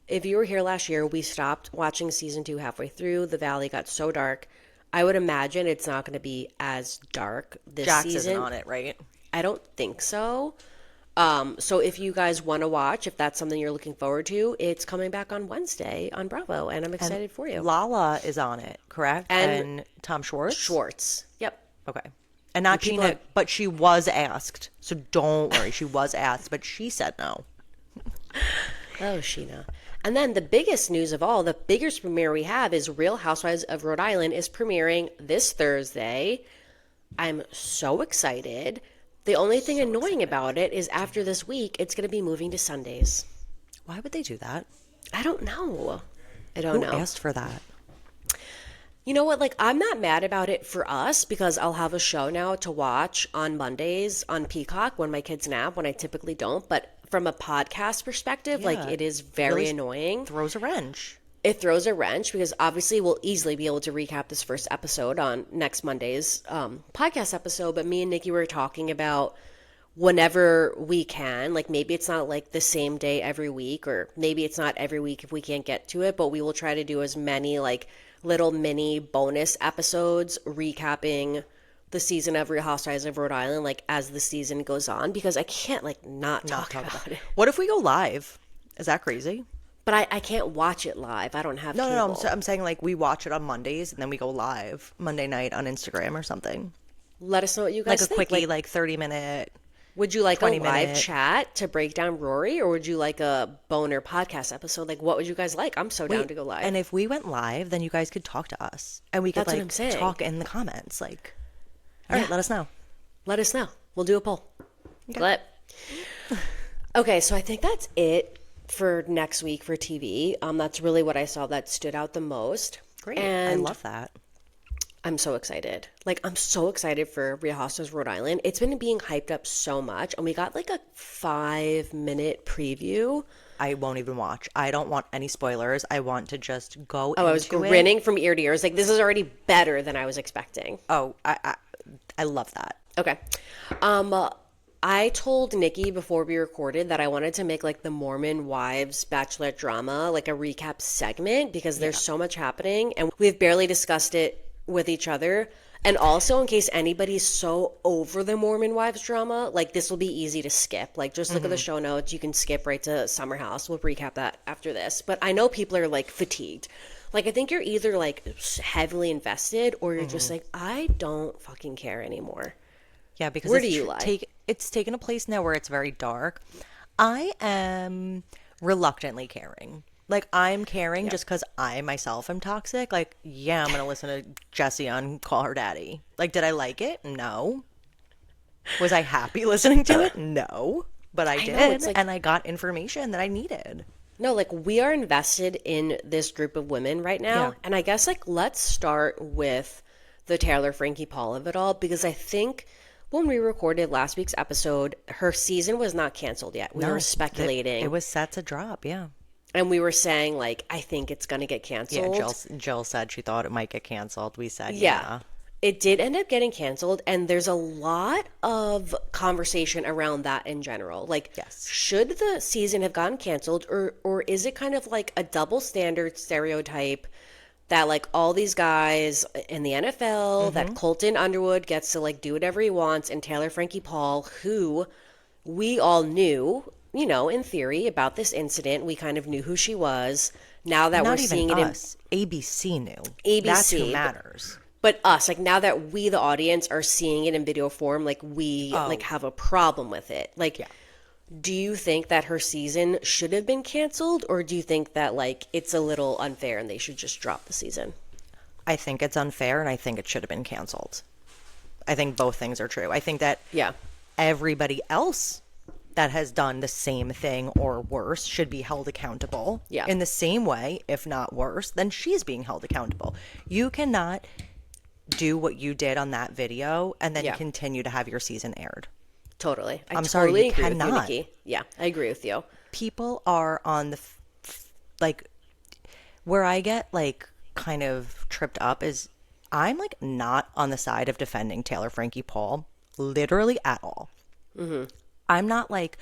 If you were here last year, we stopped watching season 2 halfway through. The Valley got so dark. I would imagine it's not going to be as dark this Jax season. Isn't on it, right? I don't think so. So if you guys want to watch, if that's something you're looking forward to, it's coming back on Wednesday on Bravo, and I'm excited for you. Lala is on it, correct? And Tom Schwartz? Schwartz. Yep. Okay. And not Sheena, but she was asked. So don't worry. She was asked, but she said no. Oh, Sheena. And then the biggest news of all, the biggest premiere we have is Real Housewives of Rhode Island is premiering this Thursday. I'm so excited. The only thing annoying about it is after this week, it's going to be moving to Sundays. Why would they do that? I don't know. Who asked for that? You know what? Like, I'm not mad about it for us because I'll have a show now to watch on Mondays on Peacock when my kids nap, when I typically don't. But from a podcast perspective, like, it is very annoying. Throws a wrench. It throws a wrench because obviously we'll easily be able to recap this first episode on next Monday's podcast episode. But me and Nikki were talking about whenever we can, like maybe it's not like the same day every week, or maybe it's not every week if we can't get to it, but we will try to do as many like little mini bonus episodes recapping the season of Real Housewives of Rhode Island, like as the season goes on, because I can't like not talk about it. What if we go live? Is that crazy? But I can't watch it live. I don't have cable. No. I'm saying like we watch it on Mondays and then we go live Monday night on Instagram or something. Let us know what you guys think. Like a quickie, like 30-minute. Would you like a live chat to break down Rory, or would you like a boner podcast episode? Like, what would you guys like? I'm so down to go live. And if we went live, then you guys could talk to us. And we could like talk in the comments. Like, all right, let us know. Let us know. We'll do a poll. Okay. Okay, so I think that's it for next week for TV. That's really what I saw that stood out the most. Great. And I love that. I'm so excited. Like, I'm so excited for Real Housewives of Rhode Island. It's been being hyped up so much, and we got like a 5-minute preview. I won't even watch. I don't want any spoilers. I want to just go into it. I was grinning from ear to ear. It's like, this is already better than I was expecting. Oh, I love that. Okay. I told Nikki before we recorded that I wanted to make like the Mormon wives bachelorette drama, like a recap segment, because there's so much happening and we've barely discussed it with each other. And also, in case anybody's so over the Mormon wives drama, like this will be easy to skip. Like just look at the show notes. You can skip right to Summer House. We'll recap that after this. But I know people are like fatigued. Like I think you're either like heavily invested or you're just like, I don't fucking care anymore. Yeah, because Where do you lie? It's taken a place now where it's very dark. I am reluctantly caring. Like, I'm caring just because I myself am toxic. Like, yeah, I'm going to listen to Jessie on Call Her Daddy. Like, did I like it? No. Was I happy listening to it? No. But I did, it's like, and I got information that I needed. no, like we are invested in this group of women right now. Yeah. And I guess like let's start with the Taylor Frankie Paul of it all, because I think when we recorded last week's episode, her season was not canceled yet. We were speculating. It was set to drop, yeah. And we were saying, like, I think it's going to get canceled. Yeah, Jill said she thought it might get canceled. We said, Yeah. It did end up getting canceled, and there's a lot of conversation around that in general. Like, Yes. should the season have gotten canceled, or is it kind of like a double standard stereotype that, like, all these guys in the NFL, that Colton Underwood gets to, like, do whatever he wants, and Taylor Frankie Paul, who we all knew, you know, in theory about this incident, we kind of knew who she was. Now that Not we're even seeing it us. ABC knew. ABC, That's who matters. But us, like now that we, the audience, are seeing it in video form, like we like have a problem with it. Like, do you think that her season should have been canceled, or do you think that like it's a little unfair and they should just drop the season? I think it's unfair, and I think it should have been canceled. I think both things are true. I think that everybody else that has done the same thing or worse should be held accountable in the same way, if not worse, than she's being held accountable. You cannot do what you did on that video and then continue to have your season aired. Totally. I'm sorry, you agree cannot. with you, Nikki. Yeah, I agree with you. People are on the, like, where I get, like, kind of tripped up is I'm, like, not on the side of defending Taylor Frankie Paul, literally at all. I'm not like,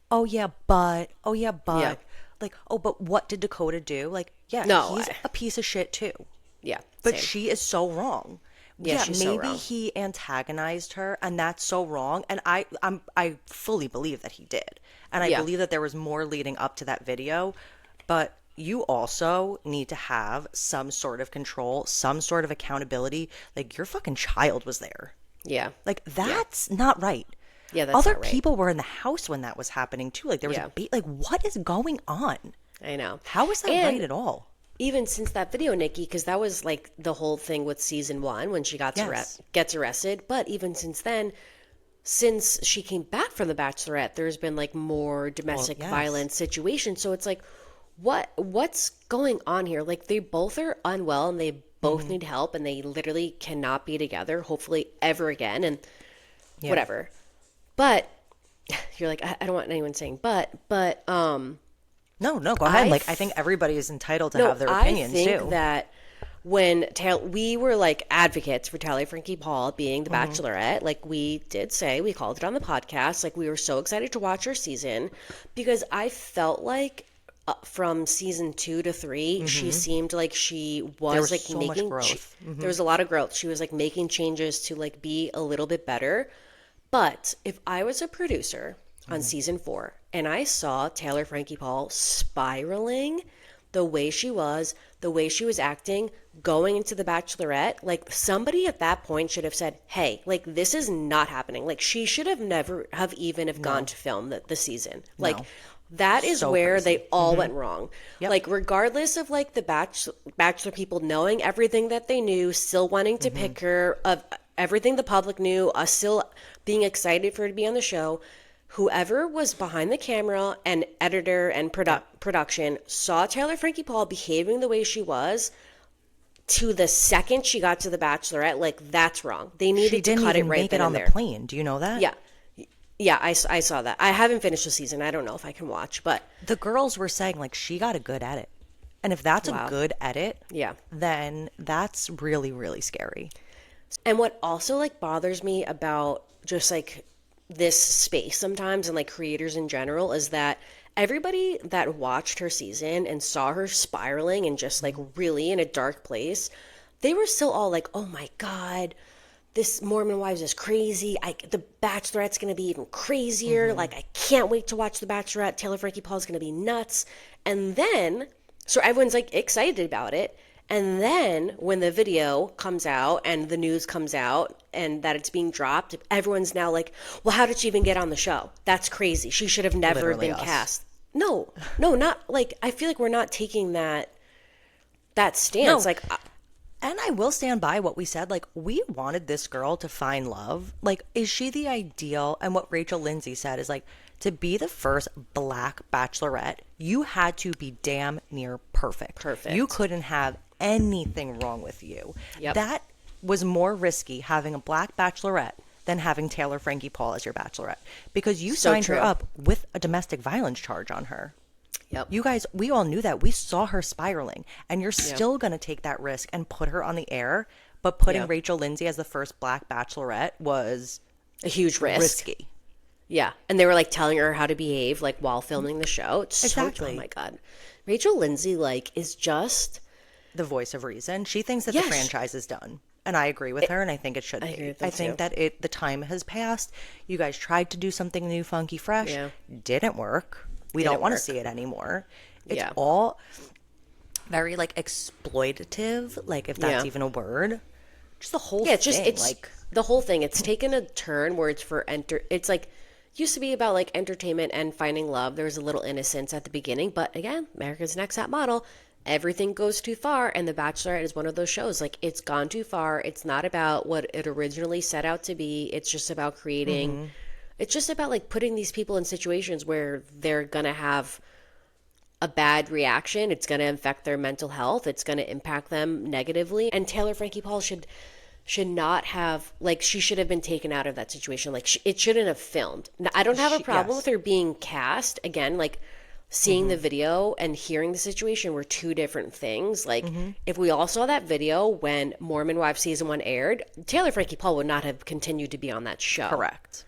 oh yeah, but, like, oh, but what did Dakota do? Like, No, he's a piece of shit too. Yeah, But same. she is so wrong. Yeah, she's so maybe wrong. he antagonized her, and that's so wrong. And I fully believe that he did, and I believe that there was more leading up to that video. But you also need to have some sort of control, some sort of accountability. Like, your fucking child was there. Yeah. Like, that's not right. Yeah, that's Other not right. people were in the house when that was happening too. Like, there was like, what is going on? I know. How is that right at all? Even since that video, Nikki, because that was like the whole thing with season 1 when she got gets arrested. But even since then, since she came back from the Bachelorette, there's been like more domestic violence situations. So it's like, what's going on here? Like, they both are unwell and they both need help, and they literally cannot be together, hopefully ever again, and whatever. But you're like, I don't want anyone saying but No, go ahead. Like, I think everybody is entitled to have their opinions too. I think that when we were like advocates for Taylor Frankie Paul being the Bachelorette, like we did say, we called it on the podcast, like we were so excited to watch her season, because I felt like from season 2 to 3, she seemed like she was like so making much growth. there was a lot of growth. She was like making changes to like be a little bit better. But if I was a producer on season 4 and I saw Taylor Frankie Paul spiraling the way she was acting, going into the Bachelorette, like somebody at that point should have said, hey, like this is not happening. Like she should have never have even have gone to film the season. Like that is So where crazy. they all went wrong. Like regardless of like the Bachelor people knowing everything that they knew, still wanting to pick her, of everything the public knew, us still being excited for her to be on the show, whoever was behind the camera and editor and production saw Taylor Frankie Paul behaving the way she was to the second she got to the Bachelorette, like that's wrong. They needed to cut it right make then it on and the there. plane. Do you know that? Yeah, I saw that. I haven't finished the season. I don't know if I can watch, but The girls were saying like she got a good edit. And if that's a good edit, then that's really, really scary. and what also like bothers me about just like this space sometimes, and like creators in general, is that everybody that watched her season and saw her spiraling and just like really in a dark place, they were still all like, oh my God, this Mormon Wives is crazy. The Bachelorette's going to be even crazier. Like, I can't wait to watch The Bachelorette. Taylor Frankie Paul's going to be nuts. And then, so everyone's like excited about it. And then when the video comes out and the news comes out and that it's being dropped, everyone's now like, well, how did she even get on the show? That's crazy. She should have never Literally been us. cast. No, not like, I feel like we're not taking that stance. No. Like, And I will stand by what we said. Like, we wanted this girl to find love. Like, is she the ideal? And what Rachel Lindsay said is like, to be the first black bachelorette, you had to be damn near perfect. Perfect. You couldn't have anything wrong with you. Yep. That was more risky having a black bachelorette than having Taylor Frankie Paul as your bachelorette, because you So signed her true. up with a domestic violence charge on her. yep. You guys, we all knew that. We saw her spiraling, and you're still going to take that risk and put her on the air. But putting Yep. Rachel Lindsay as the first black bachelorette was A huge risk. risky. Yeah, and they were like telling her how to behave like while filming the show. It's Exactly. oh my God, Rachel Lindsay like is just The voice of reason. She thinks that Yes. the franchise is done. And I agree with her, and I think it should be. agree with I that think too. that the time has passed. You guys tried to do something new, funky, fresh. Yeah. Didn't work. We don't Didn't want to work. see it anymore. It's Yeah. all very like exploitative, like if that's Yeah. even a word. Just the whole it's just thing. it's like the whole thing. It's taken a turn where it's for it's like used to be about like entertainment and finding love. There was a little innocence at the beginning, but again, America's Next Top Model. Everything goes too far, and The Bachelorette is one of those shows. Like, it's gone too far. It's not about what it originally set out to be. It's just about creating. It's just about like putting these people in situations where they're gonna have a bad reaction. It's gonna affect their mental health. It's gonna impact them negatively. And Taylor Frankie Paul should not have, like, she should have been taken out of that situation. Like, it shouldn't have filmed. Now, I don't have a problem yes. with her being cast. Again, like, seeing the video and hearing the situation were two different things. Like, if we all saw that video when Mormon Wives season 1 aired, Taylor Frankie Paul would not have continued to be on that show. correct.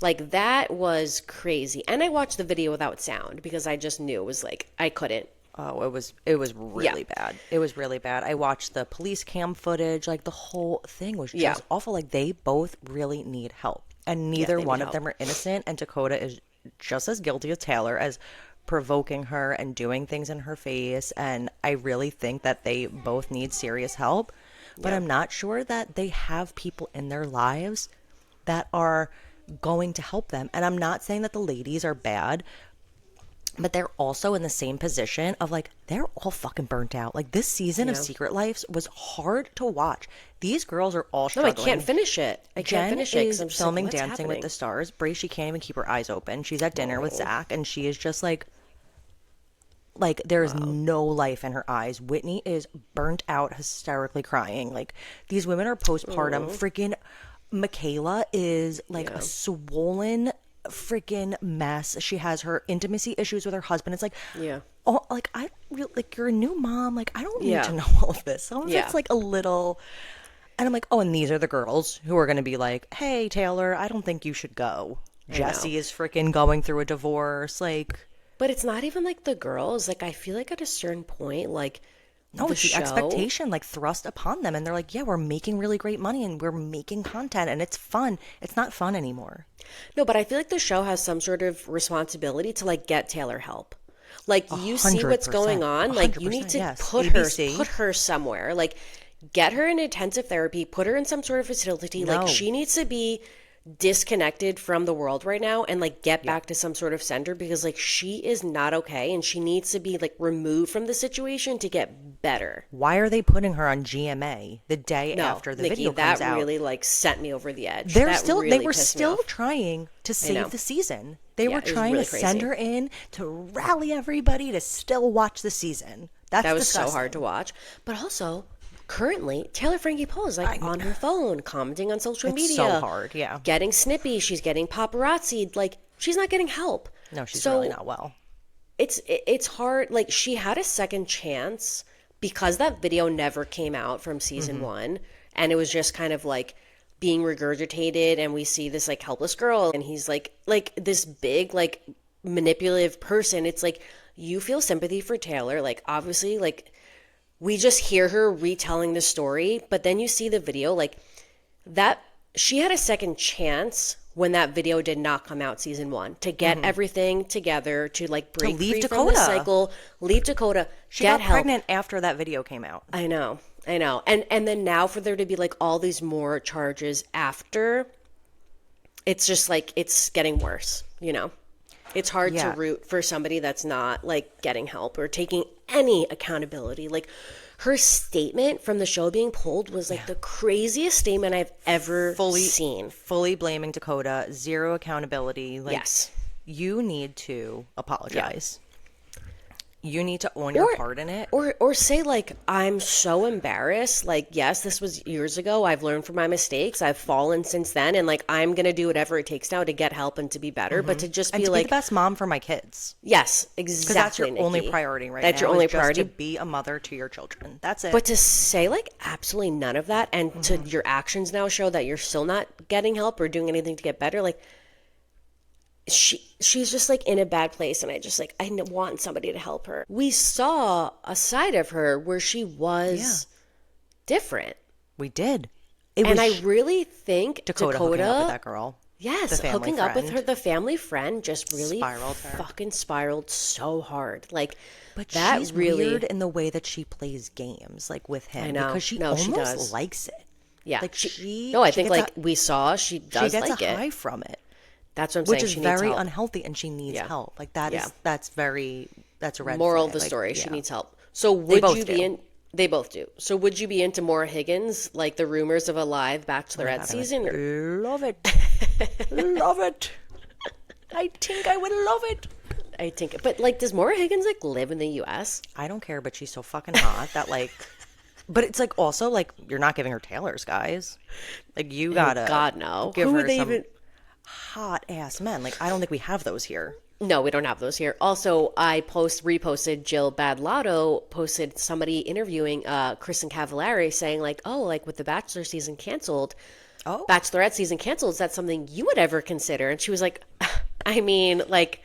Like, that was crazy. And I watched the video without sound because I just knew it was like, I couldn't. Oh, it was really bad. It was really bad. I watched the police cam footage. Like, the whole thing was just Yeah. awful. Like, they both really need help, and neither they one need of them help. are innocent. And Dakota is just as guilty as Taylor, as provoking her and doing things in her face. And I really think that they both need serious help. But I'm not sure that they have people in their lives that are going to help them. And I'm not saying that the ladies are bad, but they're also in the same position of like, they're all fucking burnt out. Like, this season of Secret Lives was hard to watch. These girls are all No, I struggling. can't finish it. I can't Jen finish it is because I'm just filming like, what's Dancing with happening? the Stars. Brie, she can't even keep her eyes open. She's at dinner with Zach, and she is just like there's no life in her eyes. Whitney is burnt out, hysterically crying. Like, these women are postpartum. Freaking Michaela is like a swollen freaking mess. She has her intimacy issues with her husband. It's like, Yeah. oh, like, I really, like, you're a new mom. Like, I don't need Yeah. to know all of this. Some of Yeah. it's like a little. And I'm like, oh, and these are the girls who are going to be like, hey, Taylor, I don't think you should go. Jesse is freaking going through a divorce. Like, But it's not even like the girls. Like, I feel like at a certain point, like, no, the it's the show, expectation like thrust upon them. And they're like, yeah, we're making really great money and we're making content and it's fun. It's not fun anymore. No, but I feel like the show has some sort of responsibility to like get Taylor help. Like, you see what's 100%. going on. Like, you need 100%, to yes. put ABC. her somewhere. Like, get her in intensive therapy, put her in some sort of facility. Like, No. she needs to be disconnected from the world right now and like get back to some sort of center, because like she is not okay and she needs to be like removed from the situation to get better. Why are they putting her on GMA the day No, after the Nikki, video that comes out? really like sent me over the edge. They Really were pissed me still off. trying to know. save the season. They Yeah, were it was trying really to send crazy. her in to rally everybody to still watch the season. That's That was disgusting. so hard to watch. But also, currently, Taylor Frankie Paul is like on her phone, commenting on social It's media. so hard, yeah. Getting snippy. She's getting paparazzi. Like, she's not getting help. No, she's So really not well. It's hard. Like, she had a second chance because that video never came out from season Mm-hmm. 1. And it was just kind of like being regurgitated, and we see this like helpless girl, and he's like this big like manipulative person. It's like you feel sympathy for Taylor. Like obviously, like we just hear her retelling the story, but then you see the video, like that she had a second chance when that video did not come out season 1 to get everything together, to like break free from the cycle, leave Dakota, she got pregnant after that video came out. I know. And then now for there to be like all these more charges after, it's just like it's getting worse, you know? It's hard to root for somebody that's not like getting help or taking any accountability. Like her statement from the show being pulled was like the craziest statement I've ever seen. Fully blaming Dakota, zero accountability. Like, yes. You need to apologize. You need to own your part in it. Or say, like, I'm so embarrassed. Like, yes, this was years ago. I've learned from my mistakes. I've fallen since then. And, like, I'm going to do whatever it takes now to get help and to be better. But to just be, like... be the best mom for my kids. Yes, exactly, because that's your Nikki. only priority right now. That's your only priority. Just to be a mother to your children. That's it. But to say, like, absolutely none of that, and to your actions now show that you're still not getting help or doing anything to get better, like... She's just like in a bad place, and I want somebody to help her. We saw a side of her where she was different. We did. I really think Dakota hooking up with that girl. Yes, hooking up with her, the family friend, just really fucking spiraled so hard. Like, but that she's really weird in the way that she plays games, like with him. I know, because she almost likes it. Yeah, like she. No, I think like we saw, she does like it. She gets a high from it. That's what I'm saying. Which is she very needs help. Unhealthy, and she needs help. Like that's a red moral flag. of the story. Like, she needs help. So would you be in? They both do. So would you be into more Higgins, like the rumors of a live Bachelorette season? Love it, love it. I think I would love it. I think, but like, does Maura Higgins like live in the U.S.? I don't care, but she's so fucking hot that like. But it's like also like you're not giving her Taylor's guys. Like you gotta. God no. Give Who her would they some even? Hot ass men. Like I don't think we have those here. No, we don't have those here. Also, I reposted Jill Badlotto posted somebody interviewing Kristen Cavallari saying like, oh, like with the Bachelor season canceled, Bachelorette season canceled, is that something you would ever consider? And she was like, I mean, like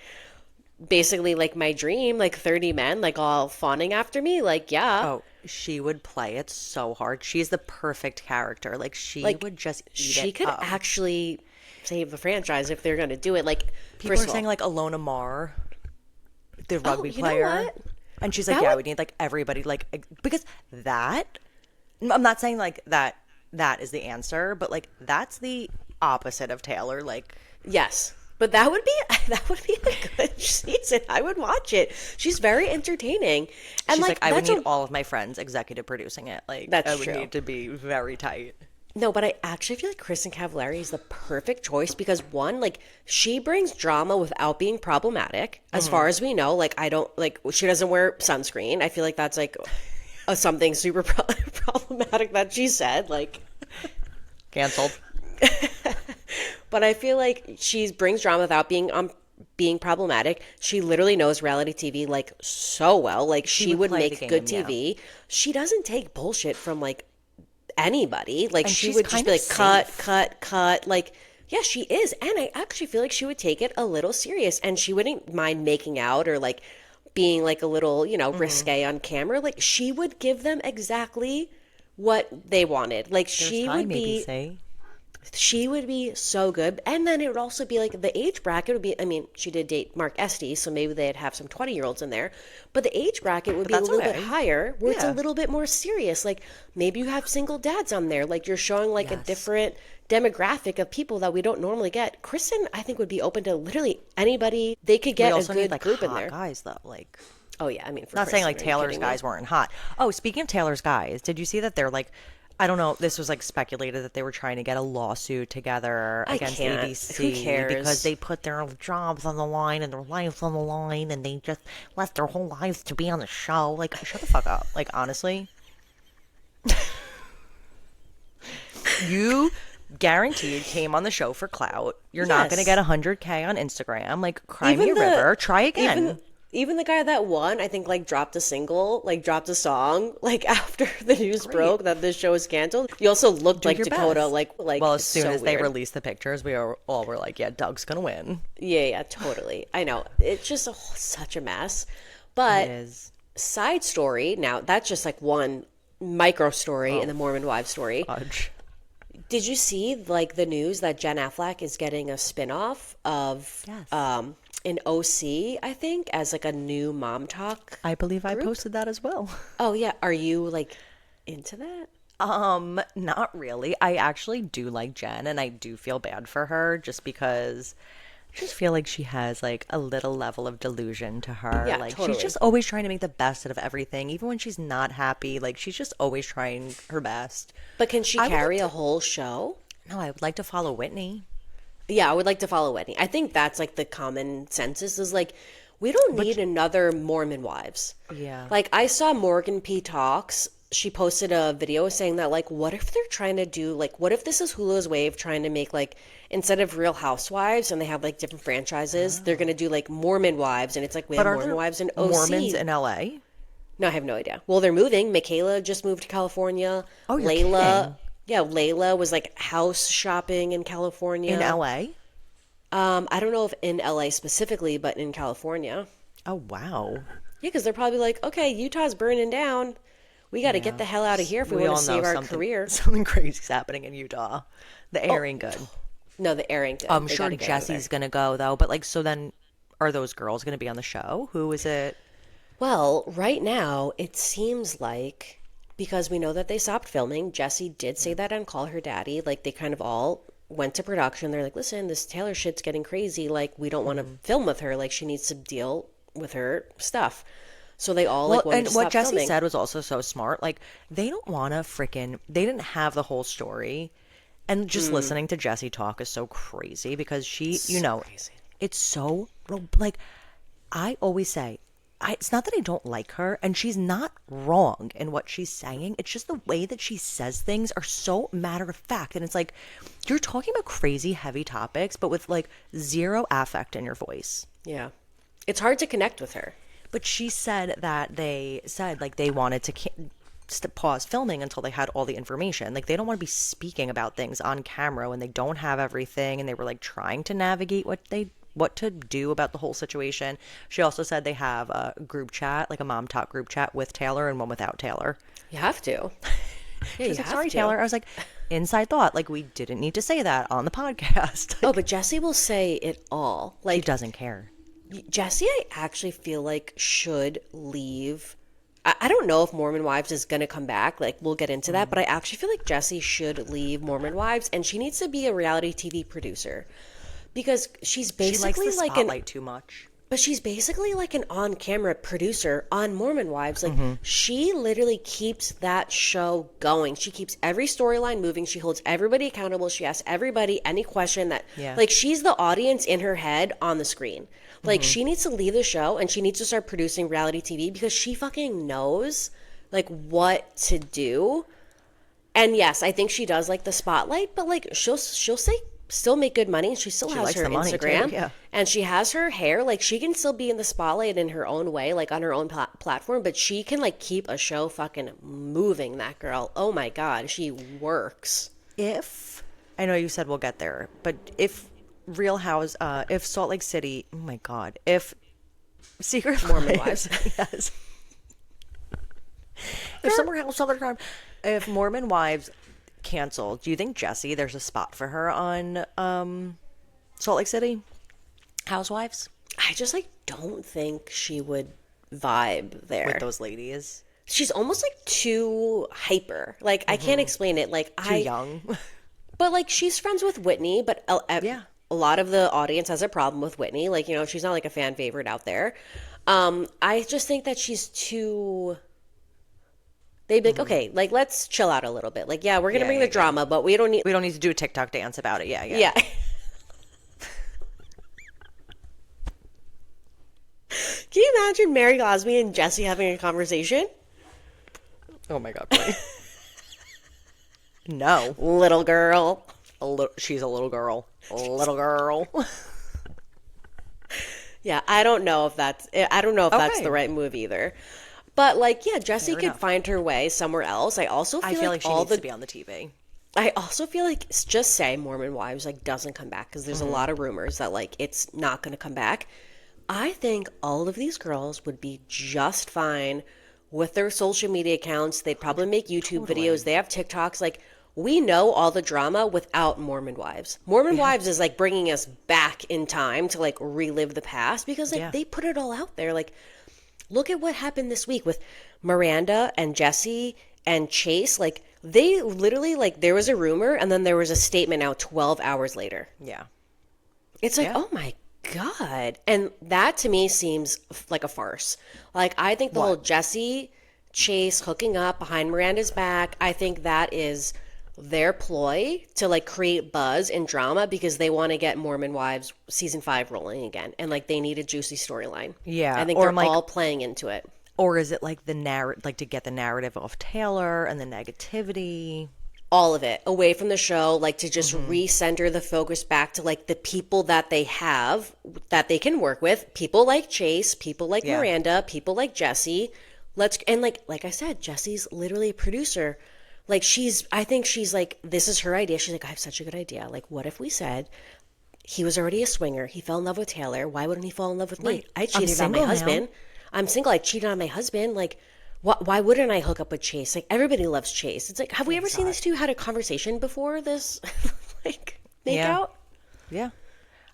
basically like my dream, like 30 men like all fawning after me, like Oh, she would play it so hard. She's the perfect character. Like she would just eat she it could up. Actually save the franchise if they're going to do it. Like people are saying like Alona Mar, the rugby player, know what? And she's like, we need like everybody, like because that. I'm not saying like that is the answer, but like that's the opposite of Taylor. Like yes. But that would be a good season. I would watch it. She's very entertaining. And she's like I would need all of my friends executive producing it. Like that's I would true. need to be very tight. No, but I actually feel like Kristen Cavallari is the perfect choice because one, like she brings drama without being problematic. As far as we know, like I don't like she doesn't wear sunscreen. I feel like that's like something super problematic that she said. Like canceled. But I feel like she brings drama without being problematic. She literally knows reality TV like so well. Like she would make good TV. Yeah. She doesn't take bullshit from like anybody. Like and she would just be like cut. Like yeah, she is. And I actually feel like she would take it a little serious, and she wouldn't mind making out or like being like a little, you know, risque on camera. Like she would give them exactly what they wanted. Like she would be so good. And then it would also be like the age bracket would be, I mean, she did date Mark Estes, so maybe they'd have some 20-year-olds in there. But the age bracket would be a little bit higher, where it's a little bit more serious. Like maybe you have single dads on there. Like you're showing like a different demographic of people that we don't normally get. Kristen, I think, would be open to literally anybody. They could get a good need, like, group in hot there. Guys though, like. Oh yeah, I mean, not saying like Taylor's guys weren't hot. Oh, speaking of Taylor's guys, did you see that they're like, I don't know, this was like speculated that they were trying to get a lawsuit together against ABC. Who cares? Because they put their jobs on the line and their lives on the line, and they just left their whole lives to be on the show. Like, shut the fuck up. Like, honestly. You guaranteed came on the show for clout. You're not going to get 100K on Instagram. Like, cry me a river. Try again. even the guy that won, I think, like, dropped a single, like, dropped a song, like, after the news broke that this show was canceled. You also looked Do like your Dakota, best. like Well, as it's soon so as they weird. released the pictures, all were like, yeah, Doug's gonna win. Yeah, totally. I know. It's just such a mess. It But is. side story, now that's just like one micro story in the Mormon wives story. Fudge. Did you see like the news that Jen Affleck is getting a spin-off of Yes. an OC, I think, as like a new mom talk I believe I group? posted that as well. Oh yeah, are you like into that? Not really. I actually do like Jen and I do feel bad for her just because I just feel like she has like a little level of delusion to her. Yeah, Like she's totally. just always trying to make the best out of everything, even when she's not happy. Like she's just always trying her best. But can she I would like carry to, a whole show? no, I would like to follow Whitney. Yeah, I would like to follow Whitney. I think that's like the common census is like we don't need another Mormon wives. Yeah. Like I saw Morgan P. Talks. She posted a video saying that like what if they're trying to do like what if this is Hulu's way of trying to make like instead of Real Housewives and they have like different franchises, they're gonna do like Mormon wives and it's like we But have are Mormon there wives and OC. Mormons in LA? No, I have no idea. Well, they're moving. Michaela just moved to California. Oh, you're Layla, kidding. yeah, Layla was like house shopping in California. In LA? I don't know if in LA specifically, but in California. Oh wow. Yeah, because they're probably like, okay, Utah's burning down. We got to get the hell out of here if we want all to save know our something career. something crazy's happening in Utah. The air ain't good. No, the Arrington. I'm They sure gotta get out of there. Jesse's gonna go though, but like so then are those girls gonna be on the show? Who is it? Well, right now, it seems like because we know that they stopped filming, Jessie did say that on Call Her Daddy. Like, they kind of all went to production. They're like, listen, this Taylor shit's getting crazy. Like, we don't want to film with her. Like, she needs to deal with her stuff. So they all, like, wanted And to what stop Jesse filming. said was also so smart. Like, they don't wanna they didn't have the whole story. And just listening to Jessie talk is so crazy because she, crazy. it's so like I always say, it's not that I don't like her, and she's not wrong in what she's saying. It's just the way that she says things are so matter of fact, and it's like you're talking about crazy, heavy topics, but with like zero affect in your voice. Yeah. It's hard to connect with her. But she said that they said like they wanted to pause filming until they had all the information. Like they don't want to be speaking about things on camera when they don't have everything, and they were like trying to navigate what to do about the whole situation. She also said they have a group chat, like a mom talk group chat with Taylor and one without Taylor. You have to. Yeah, She's you like, have sorry, to. Taylor. I was like, inside thought. Like we didn't need to say that on the podcast. Oh, but Jessie will say it all. She Like, doesn't care. Jessie, I actually feel like should leave. I don't know if Mormon Wives is going to come back. Like, we'll get into that. But I actually feel like Jessie should leave Mormon Wives and she needs to be a reality TV producer because she's She likes basically the like spotlight too much. but she's basically like an on-camera producer on Mormon Wives. Like she literally keeps that show going. She keeps every storyline moving. She holds everybody accountable. She asks everybody any question that like she's the audience in her head on the screen. Like she needs to leave the show and she needs to start producing reality TV because she fucking knows like what to do. And yes, I think she does like the spotlight, but like she'll say still make good money and she still has likes her the money, too, Instagram yeah. and she has her hair. Like she can still be in the spotlight in her own way, like on her own platform, but she can like keep a show fucking moving, that girl. Oh my God, she works. If I know you said we'll get there, but if if Salt Lake City, oh my God, if Secret Mormon Lives, Wives. yes, if if Mormon Wives canceled, do you think Jessie, there's a spot for her on Salt Lake City Housewives I just like don't think she would vibe there. with those ladies? She's almost like too hyper. Like I can't explain it. Like Too young. but like she's friends with Whitney, but Yeah. a lot of the audience has a problem with Whitney. Like, you know, she's not like a fan favorite out there. I just think that she's too. They'd be like, okay, like let's chill out a little bit. Like, yeah, we're gonna bring the drama, but we don't need. We don't need to do a TikTok dance about it. Yeah. Yeah. Can you imagine Mary Cosby and Jessie having a conversation? Oh my God. Brie. No. Little girl. She's a little girl. A little girl. Yeah, I don't know if that's Okay. the right move either. But like, yeah, Jessie Fair could enough. find her way somewhere else. I feel like she needs to be on the TV. I also feel like just say Mormon Wives like doesn't come back because there's a Mm-hmm. lot of rumors that like it's not going to come back. I think all of these girls would be just fine with their social media accounts. They'd probably make YouTube Totally. videos. They have TikToks. Like we know all the drama without Mormon Wives. Mormon Yeah. Wives is like bringing us back in time to like relive the past because like Yeah. they put it all out there. Like look at what happened this week with Miranda and Jesse and Chase. Like they literally like there was a rumor and then there was a statement out 12 hours later. Yeah. It's like, Yeah. oh my God. And that to me seems like a farce. Like I think the whole What? Jesse Chase hooking up behind Miranda's back, I think that is their ploy to like create buzz and drama because they want to get Mormon Wives season 5 rolling again and like they need a juicy storyline. I Yeah. think Or they're like, all playing into it. or is it like the narrative, like to get the narrative off Taylor and the negativity? All of it away from the show, like to just Mm-hmm. recenter the focus back to like the people that they have that they can work with, people like Chase, people like Yeah. Miranda, people like Jesse. Let's and like I said, Jesse's literally a producer. Like I think she's like, this is her idea. She's like, I have such a good idea. Like, what if we said he was already a swinger? He fell in love with Taylor. Why wouldn't he fall in love with me? Right. I I'm cheated on my single now. husband. I'm single. I cheated on my husband. Like, why wouldn't I hook up with Chase? Like, everybody loves Chase. It's like, have we ever seen these two had a conversation before this, like, make Yeah. out? Yeah.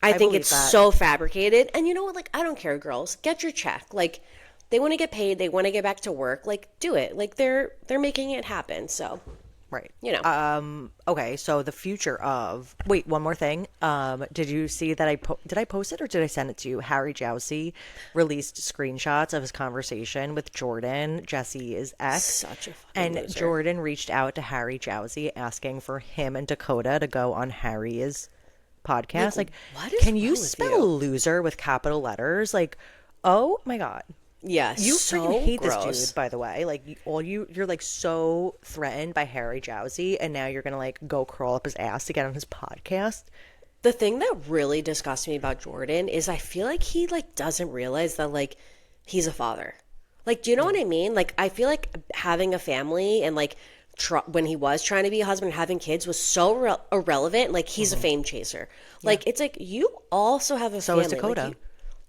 I I think believe it's that. so fabricated. And you know what? Like, I don't care, girls. Get your check. Like, they want to get paid. They want to get back to work. Like, do it. Like, they're making it happen. So, Right. you know. Okay, so the future of wait, one more thing. Did you see that did I post it or did I send it to you? Harry Jowsey released screenshots of his conversation with Jordan, Jesse's ex. Such a fucking And loser. Jordan reached out to Harry Jowsey asking for him and Dakota to go on Harry's podcast. Like, what is can you wrong with spell you? loser with capital letters? Like, oh my God. Yeah, You so freaking hate gross. this dude, by the way. Like, you're like so threatened by Harry Jowsey, and now you're gonna like go crawl up his ass to get on his podcast. The thing that really disgusts me about Jordan is I feel like he like doesn't realize that like he's a father. Like, do you know what I mean? Like, I feel like having a family and like when he was trying to be a husband and having kids was so irrelevant. Like, he's a fame chaser. Like, it's like you also have a So family. is Dakota. Like,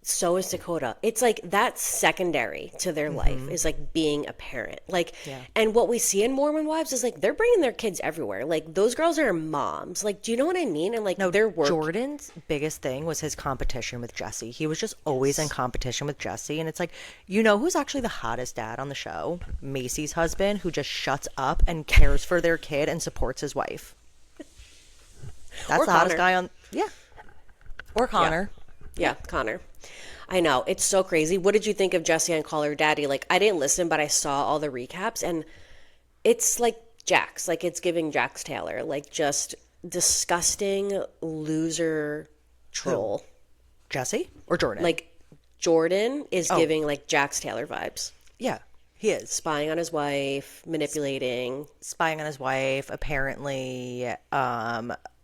so is Dakota. It's like that's secondary to their life is like being a parent. Like, and what we see in Mormon Wives is like they're bringing their kids everywhere. Like those girls are moms. Like, do you know what I mean? And like their work. Jordan's biggest thing was his competition with Jesse. He was just always in competition with Jesse, and it's like, you know who's actually the hottest dad on the show? Macy's husband, who just shuts up and cares for their kid and supports his wife. That's Or the hottest Connor. guy on. Yeah. Or Connor. Yeah, Connor. I know. It's so crazy. What did you think of Jesse on Call Her Daddy? Like, I didn't listen, but I saw all the recaps, and it's like Jax. Like, it's giving Jax Taylor. Like, just disgusting loser troll. Jesse or Jordan? Like, Jordan is Oh. giving, like, Jax Taylor vibes. yeah, he is. Spying on his wife, manipulating. Spying on his wife. Apparently,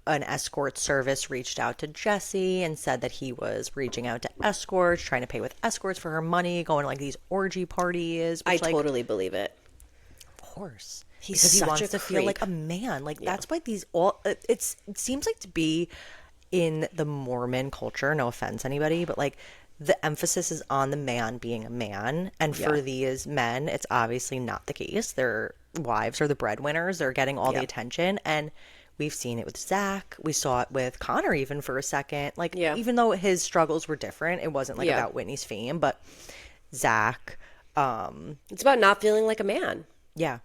an escort service reached out to Jesse and said that he was reaching out to escorts, trying to pay with escorts for her money, going to like these orgy parties. I Which, like, totally believe it. of course, He's because he such wants a to feel like a creep. man. Like that's why these all. It seems like to be in the Mormon culture. No offense, anybody, but like the emphasis is on the man being a man, and for Yeah. these men, it's obviously not the case. Their wives are the breadwinners. They're getting all the Yeah. attention, and we've seen it with Zach. We saw it with Connor even for a second. Like, Yeah. even though his struggles were different, it wasn't like Yeah. about Whitney's fame, but Zach, It's about not feeling like a man. yeah,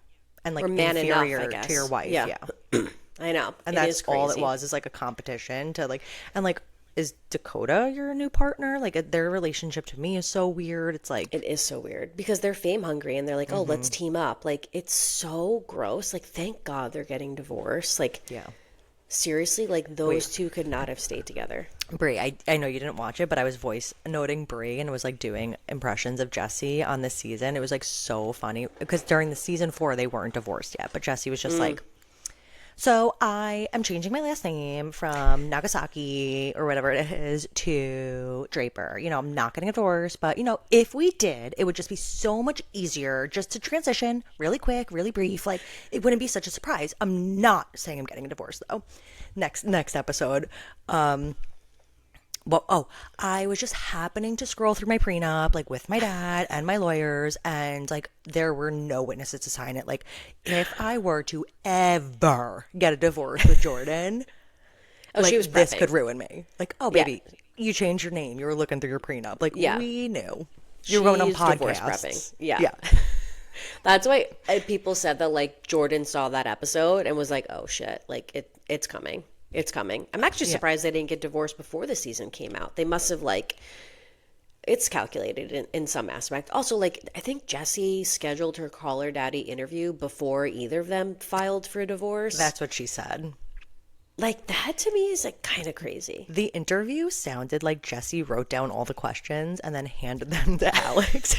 and like Or man enough, I inferior guess. to your wife, Yeah. yeah. I know. And It that's is all it crazy. was, is like a competition to like, and like, is Dakota your new partner? Like, their relationship to me is so weird. It's like, It is so weird because they're fame hungry and they're like, oh, let's Mm-hmm. team up. Like, it's so gross. Like, thank God they're getting divorced. Like, yeah. seriously, like, those two could not have stayed together. Brie, I know you didn't watch it, but I was voice noting Brie and was like doing impressions of Jesse on this season. It was like so funny because during the season 4 they weren't divorced yet, but Jesse was just like, So I am changing my last name from Nagasaki or whatever it is to Draper. I'm not getting a divorce, but if we did, it would just be so much easier just to transition really quick, really brief. Like it wouldn't be such a surprise. I'm not saying I'm getting a divorce though. Next episode. I was just happening to scroll through my prenup, like with my dad and my lawyers, and like there were no witnesses to sign it. Like, if I were to ever get a divorce with Jordan, Oh, like she was this prepping. could ruin me. Like, oh, Yeah. baby, you changed your name. You were looking through your prenup. Like, Yeah. we knew. You were going on She's divorce prepping. podcasts. Yeah. Yeah. That's why people said that like Jordan saw that episode and was like, "Oh shit, like it's coming. It's coming." I'm actually surprised they didn't get divorced before the season came out. They must have like it's calculated in some aspect. Also, like I think Jessie scheduled her Call Her Daddy interview before either of them filed for a divorce. That's what she said. Like that to me is like kind of crazy. The interview sounded like Jesse wrote down all the questions and then handed them to Alex.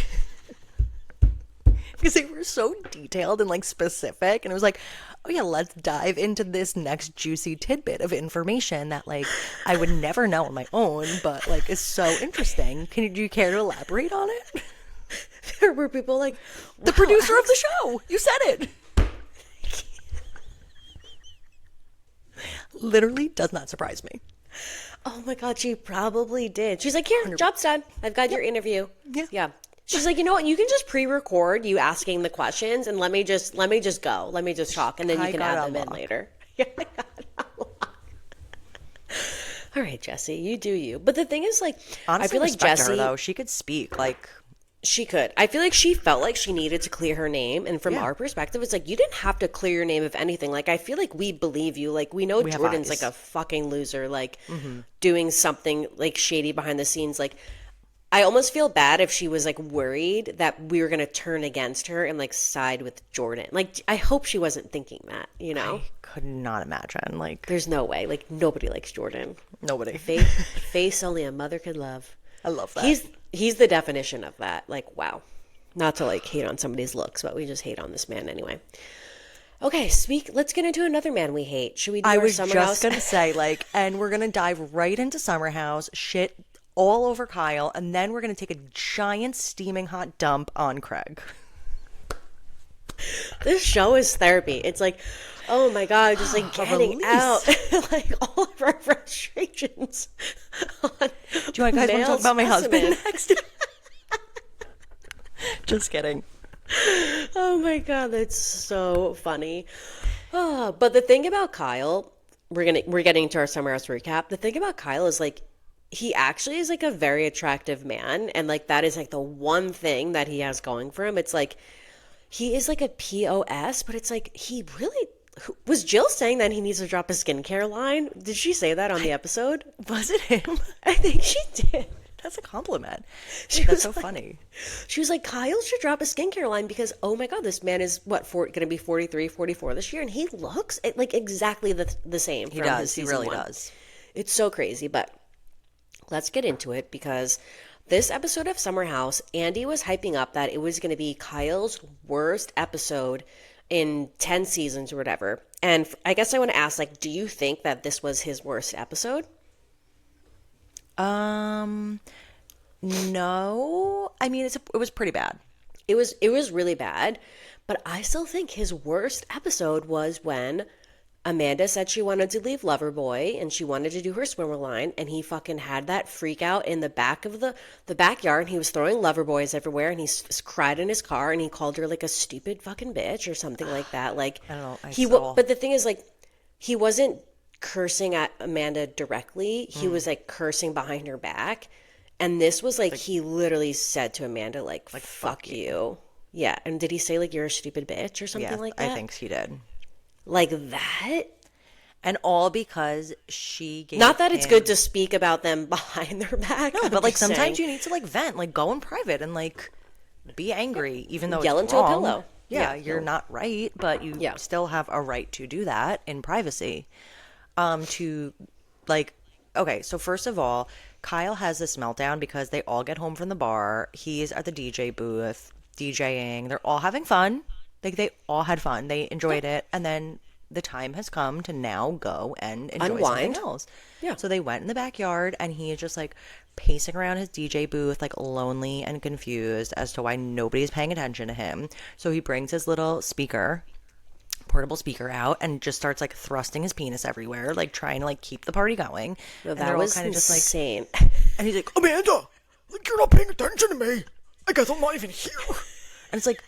Because they were so detailed and like specific, and it was like, oh yeah, let's dive into this next juicy tidbit of information that like I would never know on my own, but like is so interesting. Do you care to elaborate on it? There were people like, The producer of the show, you said it. Literally does not surprise me. "Oh my god, she probably did." She's like, "Here, job's done. I've got your interview." Yeah. Yeah. She's like, "You know what? You can just pre-record you asking the questions, and let me just go. Let me just talk, and then you I can got add them in unlock. later." Yeah. I got unlock. All right, Jesse, you do you. But the thing is, like, Honestly, I feel like respect Jesse, her though. She could speak. Like, she could. I feel like she felt like she needed to clear her name, and from Yeah. our perspective, it's like you didn't have to clear your name of anything. Like, I feel like we believe you. Like, we know We have Jordan's eyes. like a fucking loser, like doing something like shady behind the scenes. Like, I almost feel bad if she was like worried that we were gonna turn against her and like side with Jordan. Like, I hope she wasn't thinking that. I could not imagine. Like, There's no way. Like, nobody likes Jordan. nobody. Face only a mother could love. I love that. He's the definition of that. Like, wow. Not to like hate on somebody's looks, but we just hate on this man anyway. Okay, let's get into another man we hate. Should we do I our was summer just house? gonna say, like, and we're gonna dive right into Summer House, shit all over Kyle, and then we're gonna take a giant steaming hot dump on Craig. This show is therapy. It's like, oh my god, just like getting release. out like all of our frustrations. On Do you guys want to talk about my husband next? Just kidding. Oh my god, that's so funny. But the thing about Kyle, we're getting to our summer house recap. The thing about Kyle is like he actually is like a very attractive man, and like that is like the one thing that he has going for him. It's like he is like a POS, but it's like he really was Jill saying that he needs to drop a skincare line. Did she say that on the episode? Was it him? I think she did. That's a compliment. She That's was so like- funny. She was like, Kyle should drop a skincare line because, oh my God, this man is going to be 43, 44 this year. And he looks like exactly the same. He from his does. He season really one. does. It's so crazy. But let's get into it because this episode of Summer House, Andy was hyping up that it was going to be Kyle's worst episode in 10 seasons or whatever. And I guess I want to ask, like, do you think that this was his worst episode? No. I mean, it was pretty bad. It was really bad, but I still think his worst episode was when Amanda said she wanted to leave Loverboy and she wanted to do her swimmer line, and he fucking had that freak out in the back of the backyard, and he was throwing Loverboys everywhere, and he cried in his car, and he called her like a stupid fucking bitch or something like that. Like I don't know. but the thing is, like, he wasn't cursing at Amanda directly. He was like cursing behind her back. And this was like he literally said to Amanda, like fuck you. Yeah. And did he say like you're a stupid bitch or something Yeah, like that? I think he did. Like that? And all because she gave Not that it's him- good to speak about them behind their back. No, I'm but like just sometimes saying. you need to like vent, like go in private and like be angry, even though Yell it's into a wrong. pillow. Yeah, Yeah. you're not right, but you Yeah. still have a right to do that in privacy. To like, okay, so first of all, Kyle has this meltdown because they all get home from the bar. He's at the DJ booth DJing. They're all having fun. Like they all had fun. They enjoyed it, and then the time has come to now go and enjoy something Unwind. else. Yeah. So they went in the backyard, and he is just like pacing around his DJ booth, like lonely and confused as to why nobody's paying attention to him. So he brings his little portable speaker out, and just starts like thrusting his penis everywhere, like trying to like keep the party going. No, And that they're all was kind of just like, insane. and he's like, Amanda, like you're not paying attention to me. I guess I'm not even here. and it's like,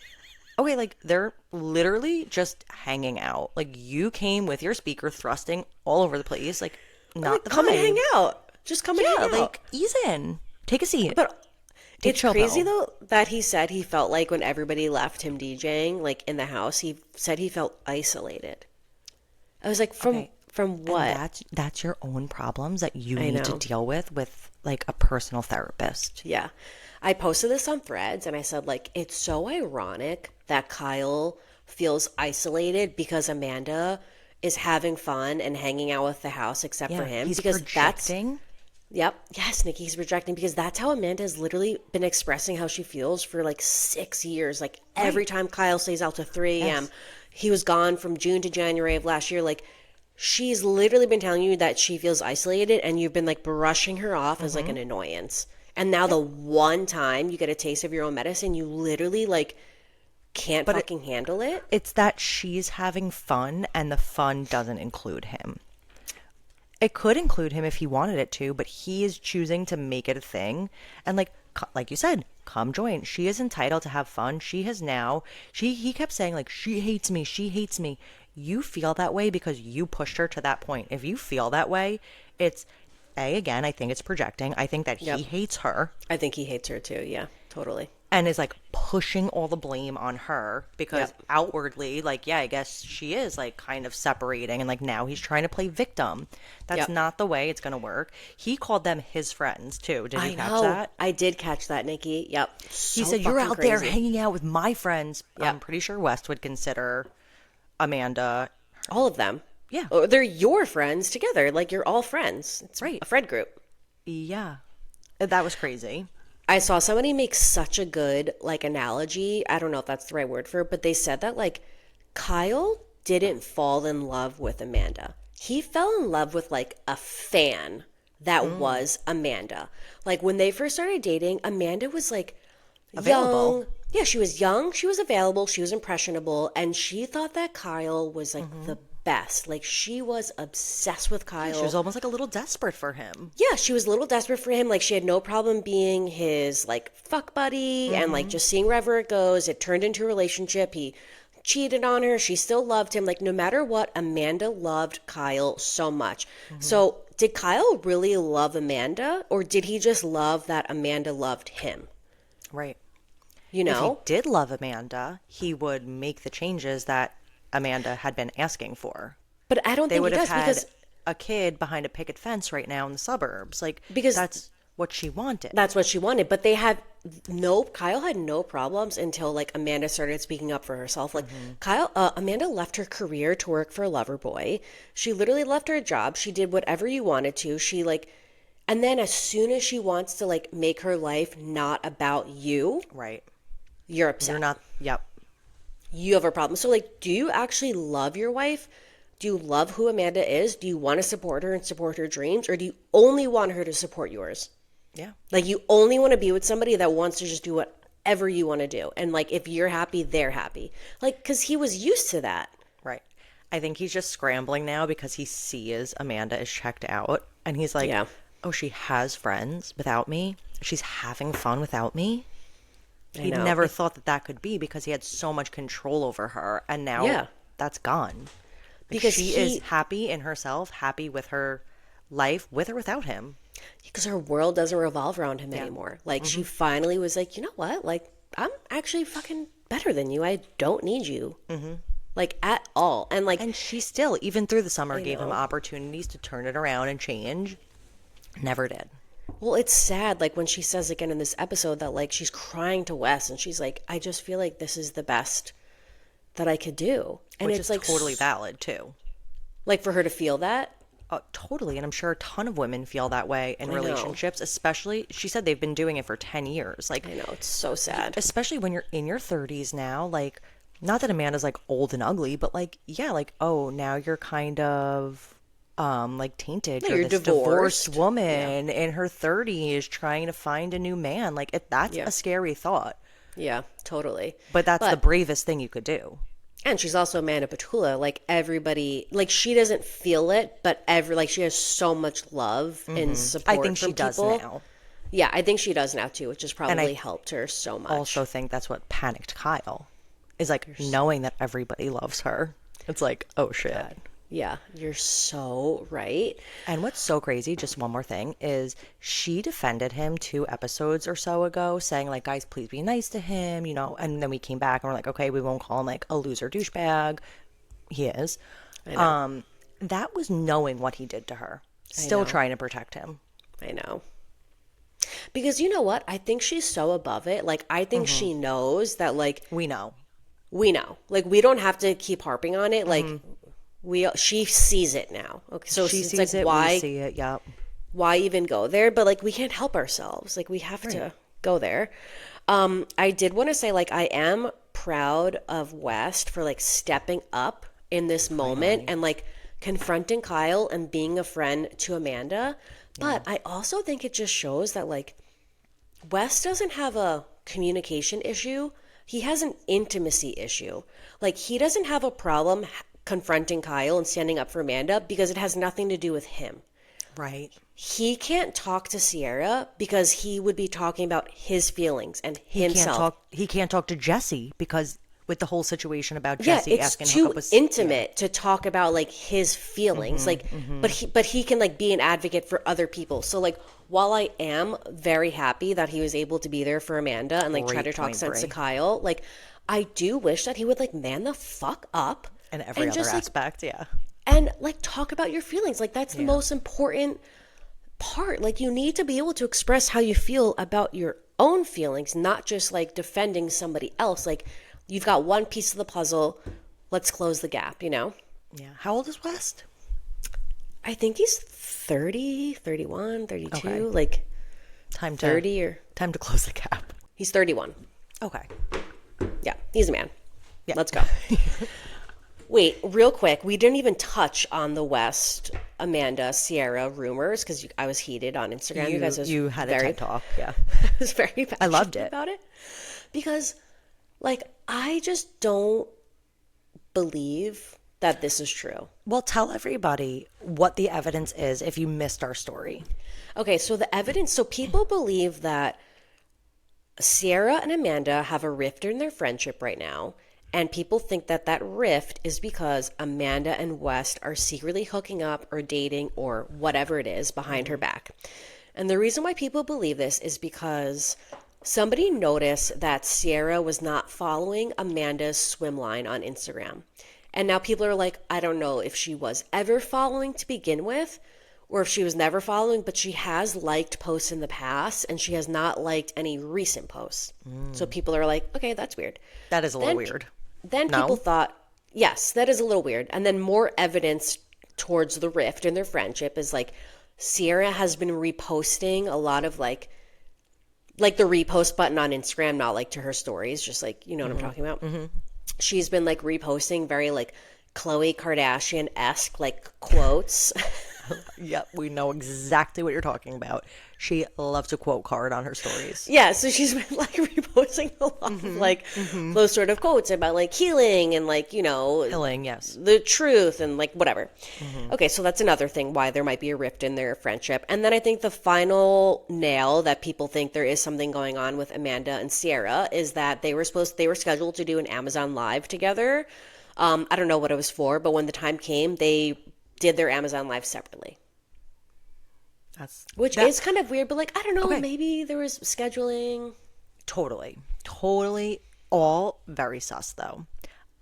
okay, like they're literally just hanging out. Like you came with your speaker thrusting all over the place. Like not Like, the come and vibe. hang out. Just come and Yeah, hang out. like ease in, take a seat. But Take it's chill crazy pill. though that he said he felt like when everybody left him DJing, like in the house, he said he felt isolated. I was like, Okay. from And what? that's your own problems that you I need to know. deal with like a personal therapist. Yeah. I posted this on Threads and I said, like, it's so ironic that Kyle feels isolated because Amanda is having fun and hanging out with the house except for him. He's Because projecting. yep. Yes, Nikki, he's rejecting because that's how Amanda has literally been expressing how she feels for like 6 years. Like every time Kyle stays out to 3 a.m., Yes. he was gone from June to January of last year. Like she's literally been telling you that she feels isolated and you've been like brushing her off as like an annoyance. And now the one time you get a taste of your own medicine, you literally like can't fucking handle it. It's that she's having fun and the fun doesn't include him. It could include him if he wanted it to, but he is choosing to make it a thing. And like you said, come join. She is entitled to have fun. She has now, he kept saying like, she hates me. She hates me. You feel that way because you pushed her to that point. If you feel that way, it's again, I think it's projecting. I think that Yep. he hates her I think he hates her too. Yeah, totally. and is like pushing all the blame on her because Yep. outwardly, like, yeah, I guess she is like kind of separating, and like now he's trying to play victim. That's Yep. not the way it's gonna work. He called them his friends too. Did you I catch know. that? I did catch that, Nikki. Yep. He So said, "You're fucking out there crazy." hanging out with my friends." Yep. I'm pretty sure West would consider Amanda. All of them. Yeah. Or they're your friends together. Like you're all friends. It's Right. a friend group. Yeah, that was crazy. I saw somebody make such a good like analogy. I don't know if that's the right word for it, but they said that like Kyle didn't fall in love with Amanda. He fell in love with like a fan that was Amanda. Like when they first started dating, Amanda was like Available. young. Yeah, she was young, she was available, she was impressionable, and she thought that Kyle was like the best. Like she was obsessed with Kyle. She was almost like a little desperate for him. Yeah, she was a little desperate for him. Like she had no problem being his like fuck buddy and like just seeing wherever it goes. It turned into a relationship. He cheated on her. She still loved him. Like no matter what, Amanda loved Kyle so much. So did Kyle really love Amanda, or did he just love that Amanda loved him? Right. You If he know? did love Amanda, he would make the changes that Amanda had been asking for. But I don't They think he would have does had because a kid behind a picket fence right now in the suburbs. Like, Because- that's what she wanted. that's what she wanted. But they had Kyle had no problems until like Amanda started speaking up for herself. Like Amanda left her career to work for a lover boy. She literally left her job. She did whatever you wanted to. She like, and then as soon as she wants to like make her life not about you, Right. you're upset. You're not, yep. You have a problem. So like, do you actually love your wife? Do you love who Amanda is? Do you want to support her and support her dreams? Or do you only want her to support yours? Yeah. Like you only want to be with somebody that wants to just do whatever you want to do. And like if you're happy, they're happy. Like cuz he was used to that. Right. I think he's just scrambling now because he sees Amanda is checked out. And he's like, Yeah. oh, she has friends without me. She's having fun without me. He know. never thought that that could be because he had so much control over her. And now Yeah. that's gone. Because she is happy in herself, happy with her life, with or without him. Because her world doesn't revolve around him anymore. Like she finally was like, you know what? Like I'm actually fucking better than you. I don't need you. Like at all. And like And she still, even through the summer, I gave him know. opportunities to turn it around and change. Never did. well, it's sad, like when she says again in this episode that like she's crying to Wes and she's like, I just feel like this is the best that I could do. And Which it's is like totally valid, too. like for her to feel that. Totally. And I'm sure a ton of women feel that way in know. relationships, especially, she said they've been doing it for 10 years. Like, I know, it's so sad. especially when you're in your 30s now, like, not that Amanda's like old and ugly, but like, yeah, like, oh, now you're kind of like tainted. No, You're you're this divorced divorced. Yeah. woman in her 30s trying to find a new man. Like, that's Yeah. a scary thought. Yeah, totally. But that's the But bravest thing you could do. and she's also Amanda Petula. Like everybody, like she doesn't feel it, but like she has so much love and I support think she from does people. now. Yeah, I think she does now too, which has And I probably helped her so much. also think that's what panicked Kyle, is like knowing that everybody loves her. It's like, oh shit. Yeah, you're so right. And what's so crazy, just one more thing, is she defended him 2 episodes or so ago, saying like, guys, please be nice to him, you know. And then we came back and we're like, okay, we won't call him like a loser douchebag. He is. I know. That was knowing what he did to her, still know. trying to protect him. I know. Because you know what? I think she's so above it. Like I think she knows that like We know. we know. Like we don't have to keep harping on it. Like she sees it now. Okay. So She it's sees like it, why we see it, yep. why even go there? But like we can't help ourselves. Like we have to go there. I did want to say like I am proud of West for like stepping up in this moment and like confronting Kyle and being a friend to Amanda. But I also think it just shows that like West doesn't have a communication issue. He has an intimacy issue. Like he doesn't have a problem confronting Kyle and standing up for Amanda because it has nothing to do with him. Right. He can't talk to Sierra because he would be talking about his feelings and himself. He can't talk to Jesse because with the whole situation about Yeah, Jesse it's asking to too hook up with intimate to talk about like his feelings. But he can like be an advocate for other people. So like while I am very happy that he was able to be there for Amanda and like try Great to talk point, sense to Brie. Kyle, like I do wish that he would like man the fuck up in every other just like aspect, yeah. and like talk about your feelings. Like that's the most important part. Like you need to be able to express how you feel about your own feelings, not just like defending somebody else. Like you've got one piece of the puzzle, let's close the gap, you know? Yeah. How old is West? I think he's 30, 31, 32, Okay. like Time to 30 or time to close the gap. he's 31. Okay. Yeah, he's a man. Yeah. Let's go. Wait, real quick, we didn't even touch on the West Amanda Sierra rumors because I was heated on Instagram. You guys was You had a very, TED talk, yeah. I was very passionate loved it. about it because, like, I just don't believe that this is true. Well, tell everybody what the evidence is if you missed our story. Okay, so the evidence, so people believe that Sierra and Amanda have a rift in their friendship right now. And people think that that rift is because Amanda and West are secretly hooking up or dating or whatever it is behind her back. And the reason why people believe this is because somebody noticed that Sierra was not following Amanda's swim line on Instagram. And now people are like, I don't know if she was ever following to begin with or if she was never following, but she has liked posts in the past and she has not liked any recent posts. So people are like, okay, that's weird. That is a little weird. Then No? people thought, yes, that is a little weird. And then more evidence towards the rift in their friendship is like Sierra has been reposting a lot of like the repost button on Instagram, not like to her stories, just like, you know what I'm talking about? She's been like reposting very like Khloe Kardashian-esque like quotes. Yep, we know exactly what you're talking about. She loves a quote card on her stories. Yeah, so she's been like reposting a lot of like those sort of quotes about like healing and like, you know, Killing, yes. the truth and like whatever. Okay, so that's another thing why there might be a rift in their friendship. And then I think the final nail that people think there is something going on with Amanda and Sierra is that they were scheduled to do an Amazon Live together. I don't know what it was for, but when the time came, they did their Amazon Live separately. Which is kind of weird, but like, I don't know, Okay. maybe there was scheduling. Totally all very sus though.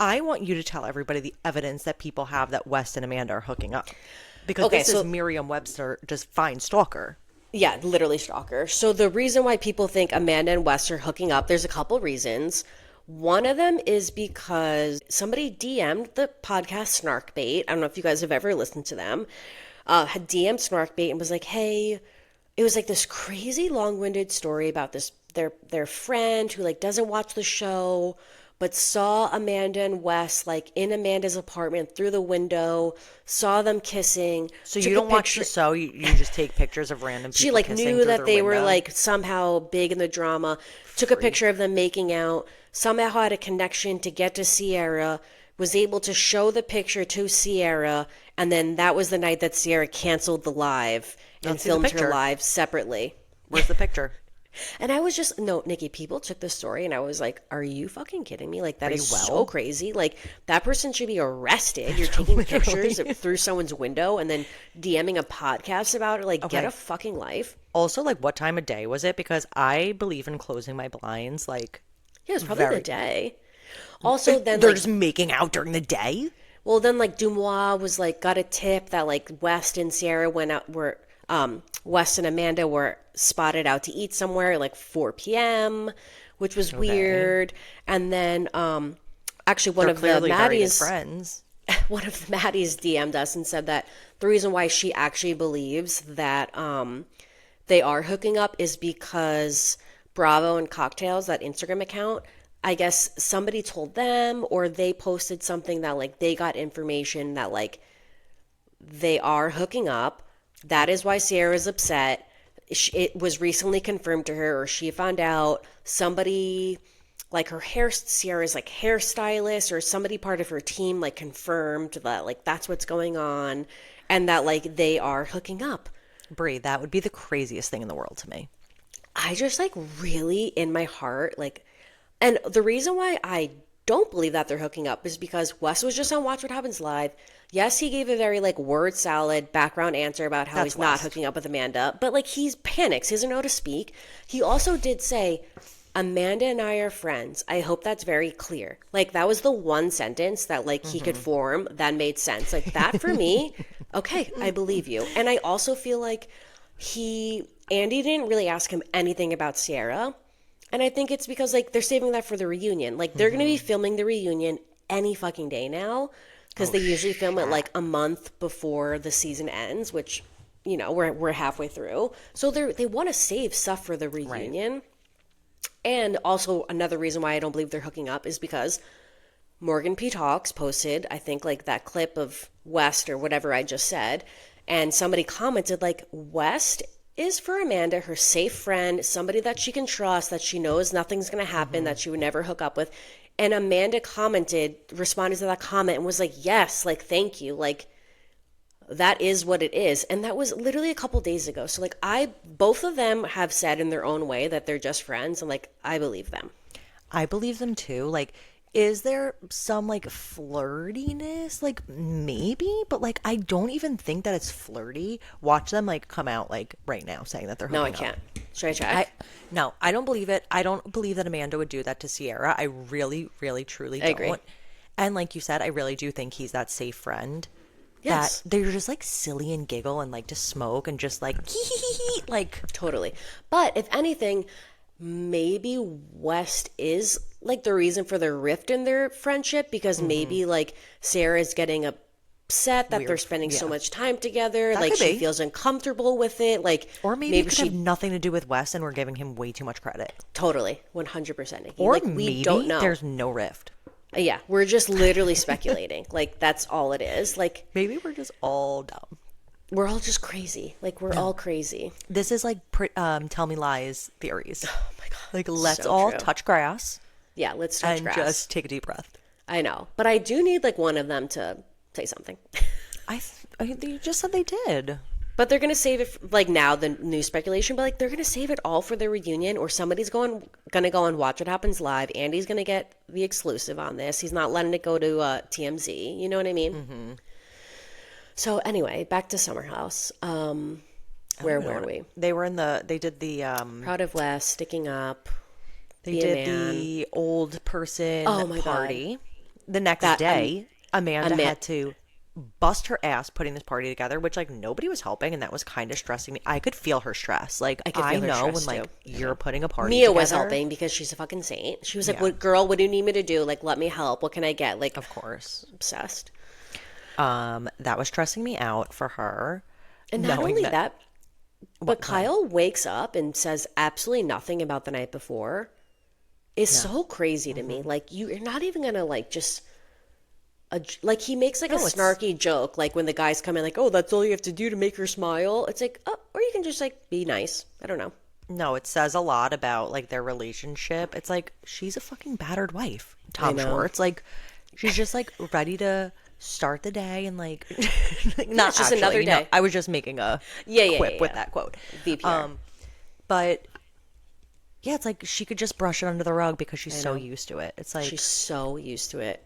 I want you to tell everybody the evidence that people have that West and Amanda are hooking up. Because Okay, this so- is Merriam-Webster just fine stalker. Yeah, literally stalker. So the reason why people think Amanda and Wes are hooking up, there's a couple reasons. One of them is because somebody DM'd the podcast Snarkbait. I don't know if you guys have ever listened to them. Had DM'd Snarkbait and was like, hey, it was like this crazy long-winded story about this their friend who like doesn't watch the show, but saw Amanda and Wes like in Amanda's apartment through the window, saw them kissing. So took you a don't watch picture. the show, you just take pictures of random She people like kissing knew through that their they were window? like somehow big in the drama, took a picture of them making out, somehow had a connection to get to Sierra, was able to show the picture to Sierra, and then that was the night that Sierra canceled the live and Let's see the filmed her picture. live separately. Where's the picture? And I was just, no, Nikki, people took this story and I was like, are you fucking kidding me? Like, that is you so well? crazy. Like, that person should be arrested. You're taking pictures through someone's window and then DMing a podcast about it. Like, get Okay. a fucking life. Also, like, what time of day was it? Because I believe in closing my blinds, like, Yeah, it was probably Very- the day. Also, then, they're like, just making out during the day? well, then, like, Dumois was like, got a tip that, like, West and Sierra went out, West and Amanda were spotted out to eat somewhere at like 4 p.m., which was weird. And then, actually, one They're of the clearly very good Maddies, friends. one of the Maddies DM'd us and said that the reason why she actually believes that they are hooking up is because Bravo and Cocktails, that Instagram account, I guess somebody told them or they posted something that like they got information that like they are hooking up. That is why Sierra's upset. It was recently confirmed to her, or she found out somebody like Sierra's like hairstylist or somebody part of her team like confirmed that like that's what's going on and that like they are hooking up. Brie, that would be the craziest thing in the world to me. I just like really in my heart like, and the reason why I don't believe that they're hooking up is because Wes was just on Watch What Happens Live. Yes, he gave a very like word salad background answer about how That's he's not West. hooking up with Amanda, but like he's panics, he doesn't know how to speak. He also did say, Amanda and I are friends. I hope that's very clear. Like that was the one sentence that like he could form that made sense. Like that for me, okay, I believe you. And I also feel like Andy didn't really ask him anything about Sierra. And I think it's because like they're saving that for the reunion. Like they're going to be filming the reunion any fucking day now because they usually film it like a month before the season ends, which you know we're halfway through. So they want to save stuff for the reunion. And also another reason why I don't believe they're hooking up is because Morgan P. Talks posted, I think like that clip of West or whatever I just said, and somebody commented like West is for Amanda, her safe friend, somebody that she can trust, that she knows nothing's going to happen, that she would never hook up with. And Amanda responded to that comment and was like, yes, like, thank you. Like, that is what it is. And that was literally a couple days ago. So, like, both of them have said in their own way that they're just friends. And, like, I believe them. I believe them too. Like, is there some like flirtiness? Like maybe, but like I don't even think that it's flirty. Watch them like come out like right now saying that they're hooking No, I up. can't. Should I check? No, I don't believe it. I don't believe that Amanda would do that to Sierra. I really, really, truly don't. agree. And like you said, I really do think he's that safe friend. Yes. That they're just like silly and giggle and like to smoke and just like hee hee hee hee like Totally. But if anything, maybe West is like the reason for the rift in their friendship because maybe like Sarah is getting upset that they're spending so much time together. That like could she be. feels uncomfortable with it. Like or maybe it could she have nothing to do with Wes and we're giving him way too much credit. totally 100% Nikki. Or like we maybe don't know. there's no rift. Yeah, we're just literally speculating. Like that's all it is. Like Maybe we're just all dumb. we're all just crazy. Like we're all crazy. This is like tell me lies theories. Oh my god. Like let's So all true. touch grass Yeah, let's touch and grass. just take a deep breath. I know, but I do need like one of them to say something. You just said they did. But they're gonna save it like now the new speculation. But like they're gonna save it all for the reunion, or somebody's gonna go and watch what happens live. Andy's gonna get the exclusive on this. He's not letting it go to TMZ. You know what I mean? Mm-hmm. So anyway, back to Summer House. Where were we? They were in the. They did the. Proud of West, sticking up. They Be a did man. the old person Oh my God. party. The next That, day, Amanda had to bust her ass putting this party together, which like nobody was helping, and that was kind of stressing me. I could feel her stress. Like could I feel her know when stress, like too. you're putting a party. Mia was together. helping because she's a fucking saint. She was like, "What girl? What do you need me to do? Like, let me help. What can I get?" Like, Of course. obsessed. That was stressing me out for her. And not knowing only that, but Kyle wakes up and says absolutely nothing about the night before. is so crazy to me. Like, you're not even gonna like just like, he makes like a snarky joke, like when the guys come in, like, oh, that's all you have to do to make her smile. It's like, oh, or you can just like be nice. I don't know. No, it says a lot about like their relationship. It's like she's a fucking battered wife, Tom Schwartz. Like, she's just like ready to start the day and like, like not it's just actually, another day. No, I was just making a quip with that quote. VPR. But yeah, it's like she could just brush it under the rug because she's so used to it. It's like She's so used to it.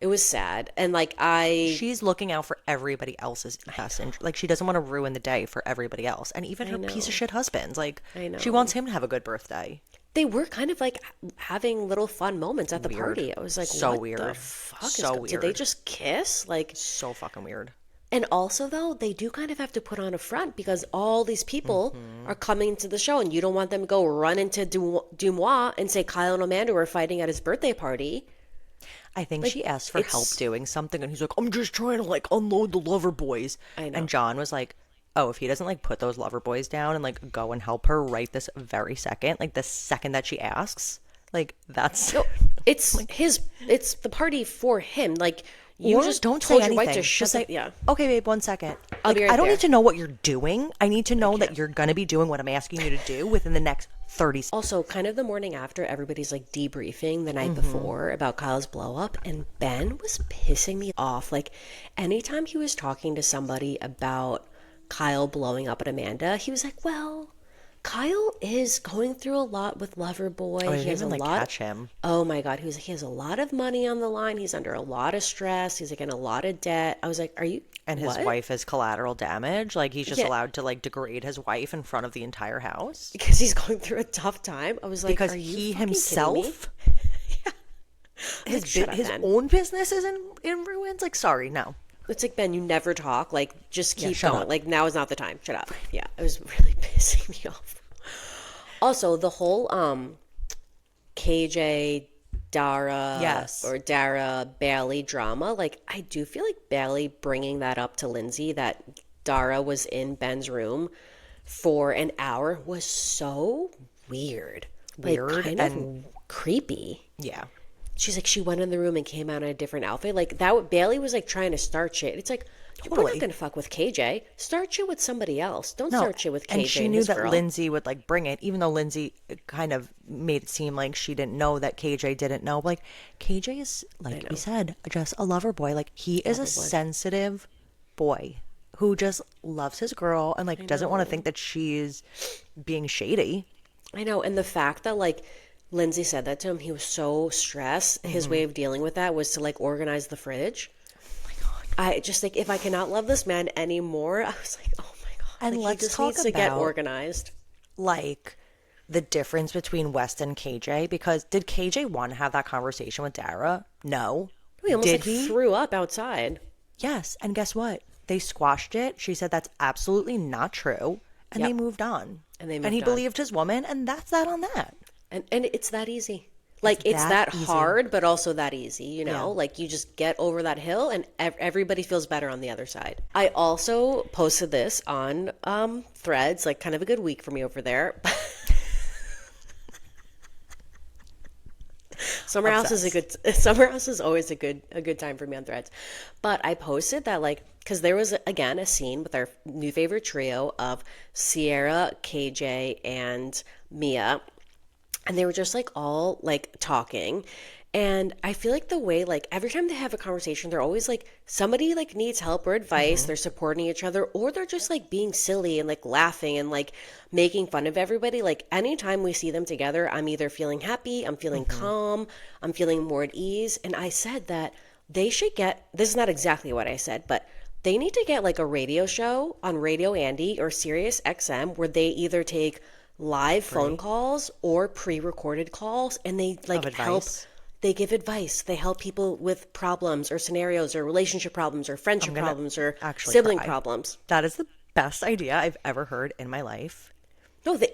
It was sad. And like she's looking out for everybody else's best interest. Like, she doesn't want to ruin the day for everybody else. And even her piece of shit husband. Like, she wants him to have a good birthday. they were kind of like having little fun moments at the party. I was like, So what weird. the fuck So did they weird. just kiss? Like, So fucking weird. and also though, they do kind of have to put on a front because all these people are coming to the show, and you don't want them to go run into Dumois and say Kyle and Amanda were fighting at his birthday party. I think she asked for help doing something, and he's like, I'm just trying to like unload the lover boys. I know. And John was like, oh, if he doesn't like put those lover boys down and like go and help her right this very second, like the second that she asks, like that's It's it's the party for him. Like, you or just don't told say your wife anything. to shut Just say, yeah. okay, babe, 1 second. I'll Like, be right I don't there. need to know what you're doing. I need to know that you're gonna be doing what I'm asking you to do within the next 30 seconds. Also, kind of the morning after, everybody's like debriefing the Mm-hmm. night before about Kyle's blow up, and Ben was pissing me off. Like, anytime he was talking to somebody about Kyle blowing up at Amanda, he was like, well, Kyle is going through a lot with Loverboy. I He didn't has a even like lot. catch him. Oh my God, he has a lot of money on the line. He's under a lot of stress. He's like in a lot of debt. I was like, are you? And his what? wife is collateral damage. Like, he's just Yeah. allowed to like degrade his wife in front of the entire house Because he's going through a tough time. I was like, because are you he fucking kidding me? himself, Like, shut up, his Ben. own business is in ruins. Like, sorry, no. It's like, Ben, you never talk. Like, just keep shut going. up. Like, now is not the time. Shut up. Yeah, it was really pissing me off. Also, the whole KJ Dara Yes. or Dara Bailey drama, like, I do feel like Bailey bringing that up to Lindsay, that Dara was in Ben's room for an hour, was so weird. Weird like, kind and- of creepy. Yeah. She's like, she went in the room and came out in a different outfit. Like, that Bailey was like trying to start shit. It's like, we're Totally. not gonna fuck with KJ. Start shit with somebody else. Don't No, start shit with KJ and she knew his that girl. Lindsay would like bring it, even though Lindsay kind of made it seem like she didn't know that KJ didn't know. Like, KJ is, like we said, just a lover boy. Like, he is a sensitive boy who just loves his girl and like doesn't want to think that she's being shady. I know, and the fact that like Lindsay said that to him, he was so stressed. His way of dealing with that was to like organize the fridge. I just think, if I cannot love this man anymore, I was like, oh my God. And Like, let's he just talk needs to get about- organized. Like, the difference between West and KJ, because did KJ one have that conversation with Dara? No. He almost Did like he? threw up outside. Yes, and guess what? They squashed it. She said that's absolutely not true, and they Yep. moved on. And they he moved on. believed his woman, and that's that on that. And it's that easy. Like, it's that that easy. hard, but also that easy, you know? Yeah. Like, you just get over that hill and everybody feels better on the other side. I also posted this on Threads, like, kind of a good week for me over there. Summer House is always a good time for me on Threads. But I posted that, like, because there was again a scene with our new favorite trio of Sierra, KJ, and Mia, and they were just like all like talking. And I feel like the way, like, every time they have a conversation, they're always like, somebody like needs help or advice, they're supporting each other, or they're just like being silly and like laughing and like making fun of everybody. Like, anytime we see them together, I'm either feeling happy, I'm feeling calm, I'm feeling more at ease. And I said that they should get, this is not exactly what I said, but they need to get like a radio show on Radio Andy or Sirius XM where they either take live phone calls or pre-recorded calls, and they like help. advice? They give advice. They help people with problems or scenarios or relationship problems or friendship problems or actually sibling cry. problems. That is the best idea I've ever heard in my life. No, they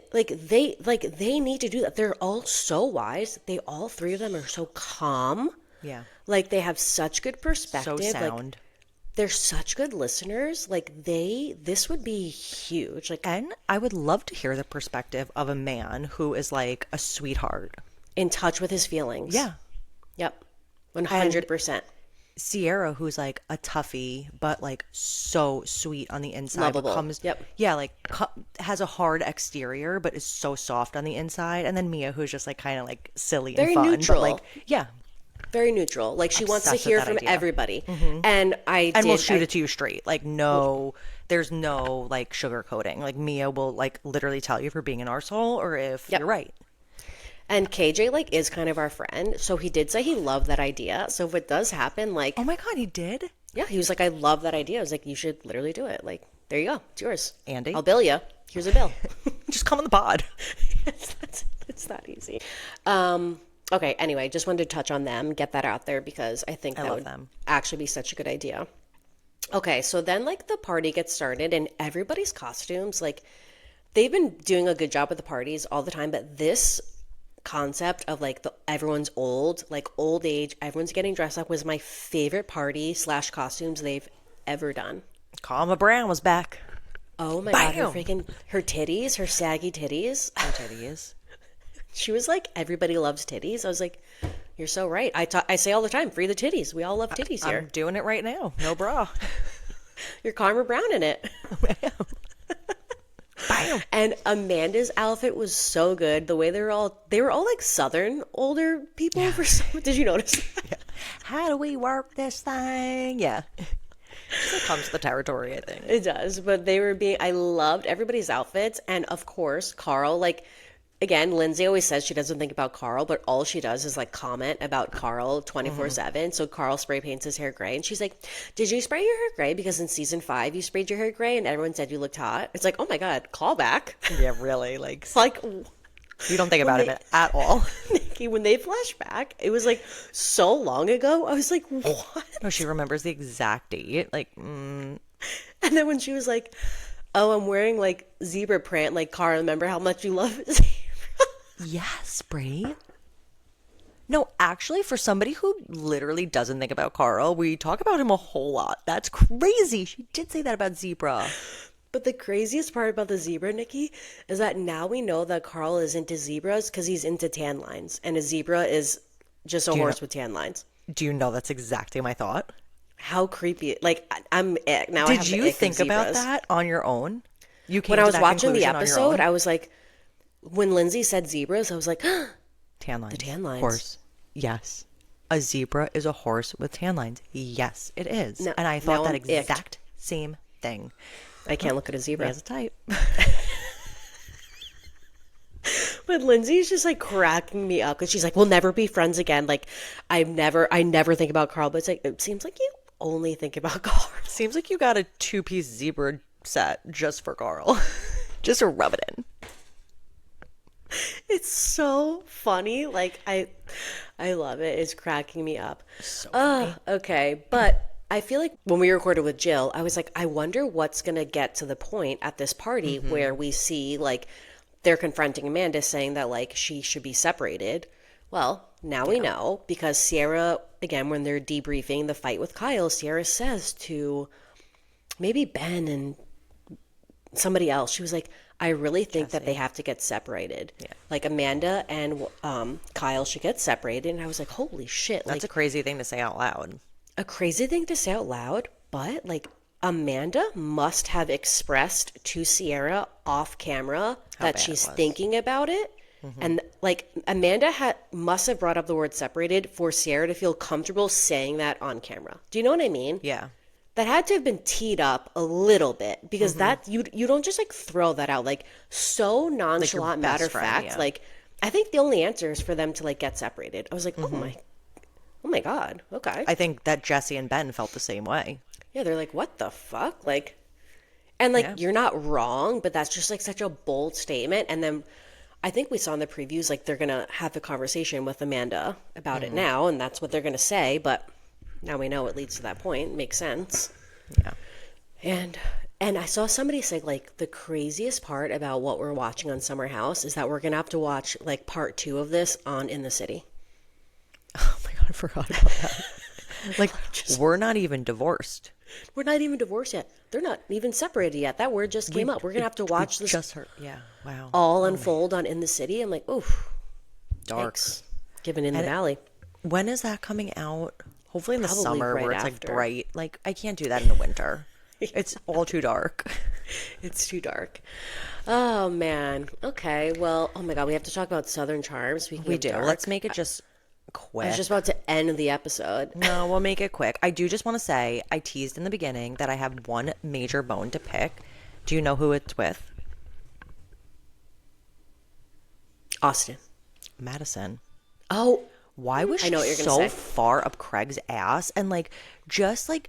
need to do that. They're all so wise. They all three of them are so calm. Yeah. Like, they have such good So perspective. Like, sound. they're such good listeners. Like, this would be huge. Like, And I would love to hear the perspective of a man who is like a sweetheart. in touch with his feelings. Yeah. Yep. 100%. Sierra, who's like a toughie, but like so sweet on the inside, Lovable. becomes Yep. yeah, like has a hard exterior, but is so soft on the inside. And then Mia, who's just like kind of like silly Very and fun, neutral. but like yeah, Very neutral. Like she wants to Obsessed with hear that from idea. everybody. And we'll shoot it to you straight. Like no, there's no like sugarcoating. Like Mia will like literally tell you if you're being an arsehole or if Yep. you're right. And KJ like is kind of our friend, so he did say he loved that idea. So if it does happen, like Oh my god, he did. yeah, he was like, I love that idea. I was like, you should literally do it. Like, there you go, it's yours, Andy? I'll bill you. Here's a bill. Just come on the pod. it's that easy. Okay. Anyway, just wanted to touch on them, get that out there because I think that love would them. actually be such a good idea. Okay, so then like the party gets started and everybody's costumes, like they've been doing a good job with the parties all the time, but this concept of like everyone's old, like old age, everyone's getting dressed up was my favorite party / costumes they've ever done. Karma Brown was back. Oh my god, Bam! her titties, her saggy titties. Her titties. She was like, everybody loves titties. I was like, you're so right. I say all the time, free the titties. We all love titties here. I'm doing it right now. No bra. You're Karma Brown in it. Bam. And Amanda's outfit was so good. The way they were all like Southern older people. For some, did you notice? How do we work this thing? Yeah. It comes to the territory, I think. It does, but I loved everybody's outfits. And of course, Carl, like, again, Lindsay always says she doesn't think about Carl, but all she does is like comment about Carl 24/7. So Carl spray paints his hair gray. And she's like, did you spray your hair gray? Because in season 5, you sprayed your hair gray and everyone said you looked hot. It's like, oh my God, callback. Yeah, really. Like, It's like, you don't think about it at all. Nikki, when they flash back, it was like so long ago. I was like, what? No, she remembers the exact date. Like, And then when she was like, oh, I'm wearing like zebra print, like, Carl, remember how much you love zebra? yes, Brie. No, actually, for somebody who literally doesn't think about Carl, we talk about him a whole lot. That's crazy. She did say that about Zebra. But the craziest part about the zebra, Nikki, is that now we know that Carl is into zebras because he's into tan lines. And a zebra is just a horse with tan lines. Do you know that's exactly my thought? How creepy. Like, I'm ick. Now I Did have the you ick of think about zebras. that on your own? You came When I to was that watching the conclusion on your episode, own? I was like, when Lindsay said zebras, I was like, Tan lines. The tan lines. Horse. Yes. A zebra is a horse with tan lines. Yes, it is. No, and I thought now that I'm icked. exact same thing. I can't look at a zebra. As a type. But Lindsay's just like cracking me up because she's like, we'll never be friends again. Like, I never think about Carl, but it's like, it seems like you only think about Carl. Seems like you got a 2-piece zebra set just for Carl. Just to rub it in. It's so funny. Like, I love it. It's cracking me up. So funny. Okay. But I feel like when we recorded with Jill, I was like, I wonder what's going to get to the point at this party where we see like they're confronting Amanda saying that like she should be separated. Well, now we know because Sierra, again, when they're debriefing the fight with Kyle, Sierra says to maybe Ben and somebody else, she was like, I really think that they have to get separated. Yeah. Like Amanda and Kyle should get separated. And I was like, holy shit. That's a crazy thing to say out loud. A crazy thing to say out loud, but like Amanda must have expressed to Sierra off camera that bad she's it was. thinking about it. And like Amanda must have brought up the word separated for Sierra to feel comfortable saying that on camera. Do you know what I mean? Yeah. That had to have been teed up a little bit because that you don't just like throw that out like so nonchalant, best matter of friend, fact. yeah. Like I think the only answer is for them to like get separated. I was like, oh my God, okay. I think that Jesse and Ben felt the same way. Yeah, they're like, what the fuck? Like, and like, Yeah. you're not wrong, but that's just like such a bold statement. And then I think we saw in the previews, like, they're going to have a conversation with Amanda about it now, and that's what they're going to say. But now we know it leads to that point. It makes sense. Yeah. And I saw somebody say, like, the craziest part about what we're watching on Summer House is that we're going to have to watch, like, part 2 of this on In the City. Oh my God, I forgot about that. Like, we're not even divorced. We're not even divorced yet. They're not even separated yet. That word just came up. We're going to have to watch this Just her. Yeah. Wow. all unfold on In the City. I'm like, oof. Dark. Thanks. Giving in the valley. When is that coming out? Hopefully in the Probably summer right where it's like after. bright. Like, I can't do that in the winter. It's all too dark. It's too dark. Oh, man. Okay. Well, oh my God. We have to talk about Southern Charm. Speaking We of do. dark. Let's make it just I quick. was just about to end the episode. No, we'll make it quick. I do just want to say, I teased in the beginning that I have one major bone to pick. Do you know who it's with? Austin. Madison. Oh, Why was I she know what you're gonna so say. far up Craig's ass and like just like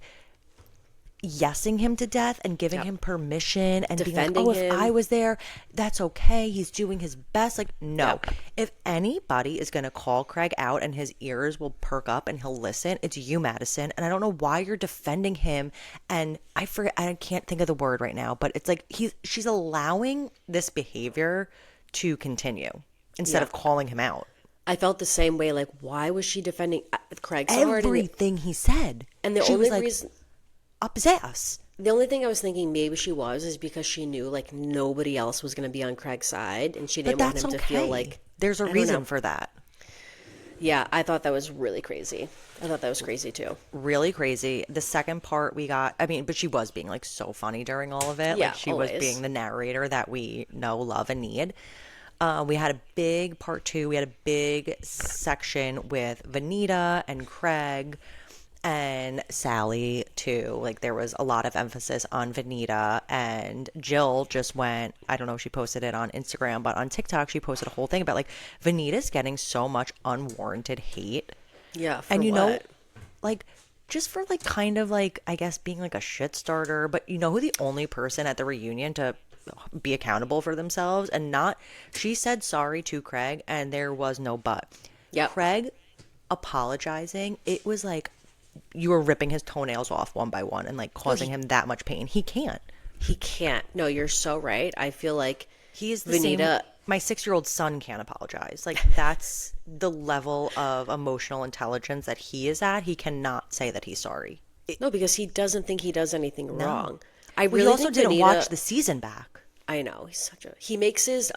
yesing him to death and giving him permission and being like, Defending oh, if him. I was there, that's okay. He's doing his best. Like, no. Yep. If anybody is going to call Craig out and his ears will perk up and he'll listen, it's you, Madison. And I don't know why you're defending him. And I forget, I can't think of the word right now, but it's like she's allowing this behavior to continue instead of calling him out. I felt the same way. Like, why was she defending Craig so hard? Everything he said. And the she only was like, reason, up his ass. the only thing I was thinking maybe she was is because she knew like nobody else was going to be on Craig's side, and she But didn't want that's him okay. to feel like there's a I don't reason know. for that. Yeah, I thought that was really crazy. I thought that was crazy too. Really crazy. The second part we got, I mean, but she was being like so funny during all of it. Yeah, Like she was always. being the narrator that we know, love, and need. We had a big part 2. We had a big section with Vanita and Craig and Sally too. Like there was a lot of emphasis on Vanita, and Jill just went, I don't know if she posted it on Instagram, but on TikTok she posted a whole thing about like Vanita's getting so much unwarranted hate. Yeah, for And you know, what? like just for like kind of like I guess being like a shit starter, but you know who the only person at the reunion to be accountable for themselves and not, she said sorry to Craig and there was no but. Yep. Craig apologizing, it was like you were ripping his toenails off one by one and like causing him that much pain. He can't. He can't. No, you're so right. I feel like He is the Vanita. same. My 6-year-old son can't apologize. Like that's the level of emotional intelligence that he is at. He cannot say that he's sorry. No, because he doesn't think he does anything wrong. I Well, really he also think didn't Vanita, watch the season back. I know he's such a. He makes his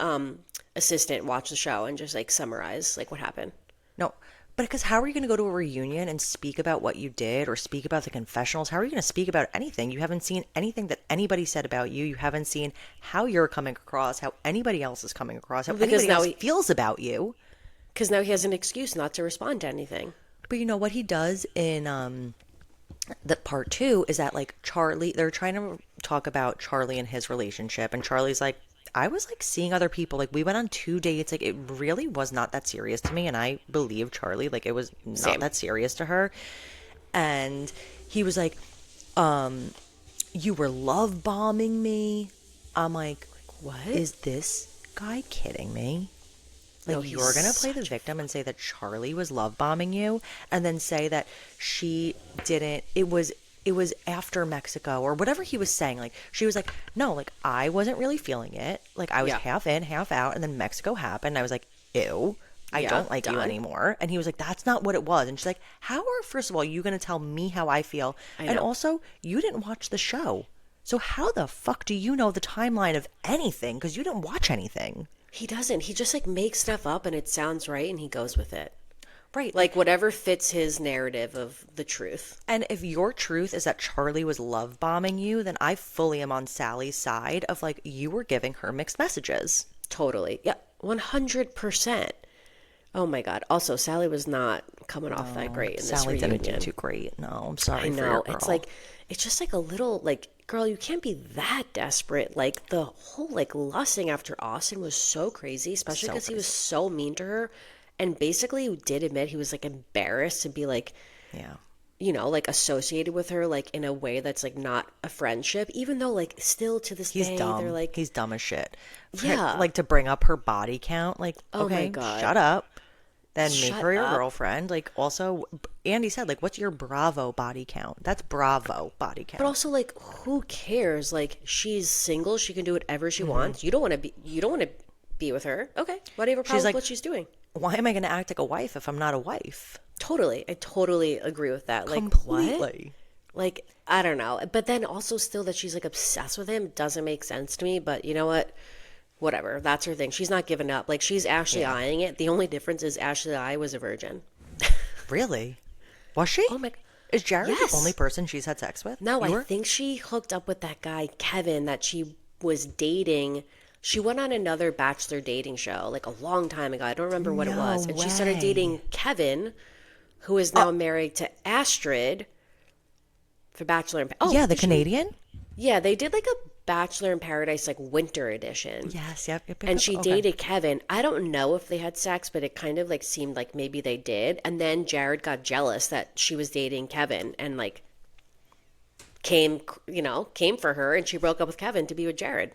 assistant watch the show and just like summarize like what happened. No, but because how are you going to go to a reunion and speak about what you did or speak about the confessionals? How are you going to speak about anything? You haven't seen anything that anybody said about you. You haven't seen how you're coming across, how anybody else is coming across, how Because anybody now else feels about you. Because now he has an excuse not to respond to anything. But you know what he does in the part 2 is that like Charlie, they're trying to talk about Charlie and his relationship, and Charlie's like, I was like seeing other people, like we went on 2 dates, like it really was not that serious to me, and I believe Charlie, like it was not Same. that serious to her. And he was like, you were love bombing me. I'm like, What? is this guy kidding me? Like, No, he's you're going to play the victim and say that Charlie was love bombing you and then say that she didn't, it was after Mexico or whatever he was saying. Like, she was like, no, like, I wasn't really feeling it. Like, I was Yeah. half in, half out. And then Mexico happened. I was like, ew, I Yeah, don't like you done. anymore. And he was like, that's not what it was. And she's like, how are, first of all, you going to tell me how I feel? And know. also, you didn't watch the show. So how the fuck do you know the timeline of anything? Because you didn't watch anything. He doesn't. He just like makes stuff up and it sounds right and he goes with it. Right. Like whatever fits his narrative of the truth. And if your truth is that Charlie was love bombing you, then I fully am on Sally's side of like, you were giving her mixed messages. Totally. Yeah. 100%. Oh my God. Also, Sally was not coming off that great in this Sally reunion. didn't do too great. No, I'm sorry I for your know. girl. It's like, it's just like a little, like, girl, you can't be that desperate. Like, the whole, like, lusting after Austin was so crazy, especially So because he was so mean to her. And basically did admit he was, like, embarrassed to be, like, yeah. you know, like, associated with her, like, in a way that's, like, not a friendship. Even though, like, still to this He's day, dumb. they're, like, He's dumb as shit. Yeah. Like to bring up her body count. Like, Oh my okay, God. shut up. Then make Shut her your up. girlfriend. Like, also, Andy said, like, what's your Bravo body count? That's Bravo body count. but also, like, who cares? Like, she's single. She can do whatever Mm-hmm. she wants. You don't want to be with her. Okay. What do you have a problem like- with what she's doing? Why am I going to act like a wife if I'm not a wife? Totally. I totally agree with that. Like, what? Completely. Like, I don't know. But then also still that she's like obsessed with him doesn't make sense to me. But you know what? whatever. That's her thing. She's not giving up. Like, she's actually eyeing it. The only difference is Ashley I was a virgin. Really? Was she? Oh my. Is Jared Yes. the only person she's had sex with? No, You I were? think she hooked up with that guy, Kevin, that she was dating. She went on another Bachelor dating show like a long time ago. I don't remember what it was. And she started way. dating Kevin, who is now married to Astrid for Bachelor in Yeah, the Canadian? Yeah, they did like a Bachelor in Paradise like winter edition. Yes, yep. And she okay. dated Kevin. I don't know if they had sex, but it kind of like seemed like maybe they did. And then Jared got jealous that she was dating Kevin and like came for her, and she broke up with Kevin to be with Jared.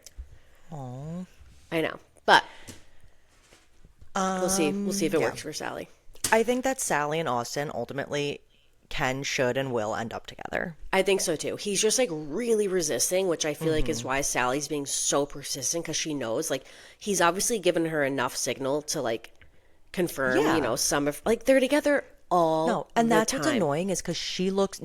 Aww. I know. But we'll see. We'll see if it works for Sally. I think that Sally and Austin ultimately can, should, and will end up together. I think so too. He's just like really resisting, which I feel like is why Sally's being so persistent, because she knows like he's obviously given her enough signal to like confirm, Yeah. some of like they're together all No, and the that's time. what's annoying is because she looks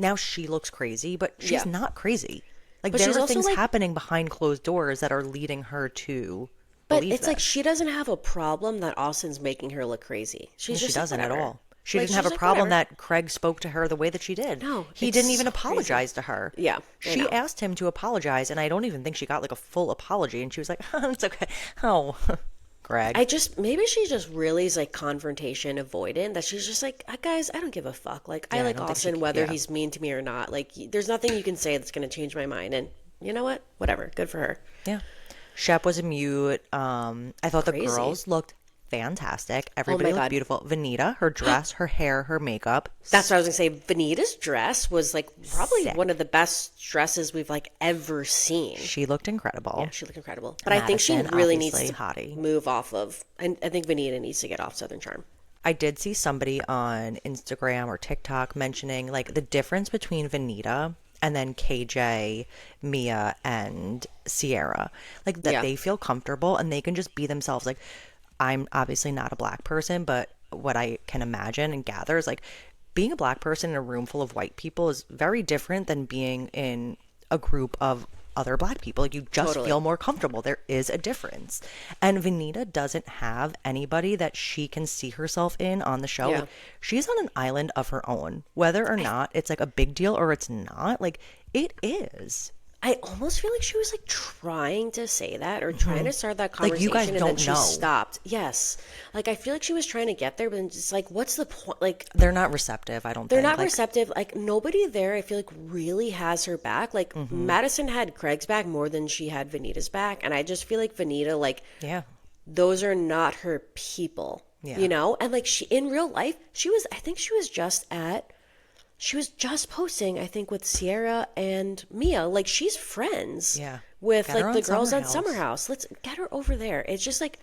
crazy, but she's Yeah. not crazy. Like But there she's are also, things like- happening behind closed doors that are leading her to But believe it's like this. she doesn't have a problem that Austin's making her look crazy. She's She just like, doesn't at whatever. all. She Like, didn't have she's a like, problem whatever. that Craig spoke to her the way that she did. No, he it's didn't even so crazy. apologize to her. Yeah, I she know. asked him to apologize, and I don't even think she got like a full apology. And she was like, "It's okay." Oh, Craig. Maybe she just really is like confrontation avoidant, that she's just like, guys, I don't give a fuck. Like, I Yeah, I like don't think she Austin c- whether yeah. he's mean to me or not. Like, there's nothing you can say that's going to change my mind. And you know what? Whatever. Good for her. Yeah. Shep was a mute. I thought Crazy. the girls looked fantastic. Everybody looked God. beautiful. Vanita, her dress, her hair, her makeup. That's what I was going to say. Vanita's dress was like probably Sick. one of the best dresses we've like ever seen. She looked incredible. Yeah, she looked incredible. But I think she Madison, really needs obviously, to hottie. move off of, and I think Vanita needs to get off Southern Charm. I did see somebody on Instagram or TikTok mentioning like the difference between Vanita and then KJ, Mia, and Sierra. Like that Yeah. they feel comfortable and they can just be themselves. Like I'm obviously not a black person, but what I can imagine and gather is like being a black person in a room full of white people is very different than being in a group of other black people. Like you just Totally. feel more comfortable. There is a difference. And Vanita doesn't have anybody that she can see herself in on the show. Yeah. Like, she's on an island of her own. Whether or not it's like a big deal or it's not, like it is. I almost feel like she was like trying to say that or trying to start that Like, conversation, you guys and then don't she know. stopped. Yes, like I feel like she was trying to get there, but it's like, what's the point? Like They're not receptive, I don't they're think. not Like, receptive. Like nobody there, I feel like really has her back. Like Madison had Craig's back more than she had Vanita's back, and I just feel like Vanita, like yeah. those are not her people. Yeah. You know, and like she in real life, she was. I think she was just posting, I think, with Sierra and Mia. Like she's friends. Yeah. With Get her like on the girls Summer on House. Summer House. Let's get her over there. It's just like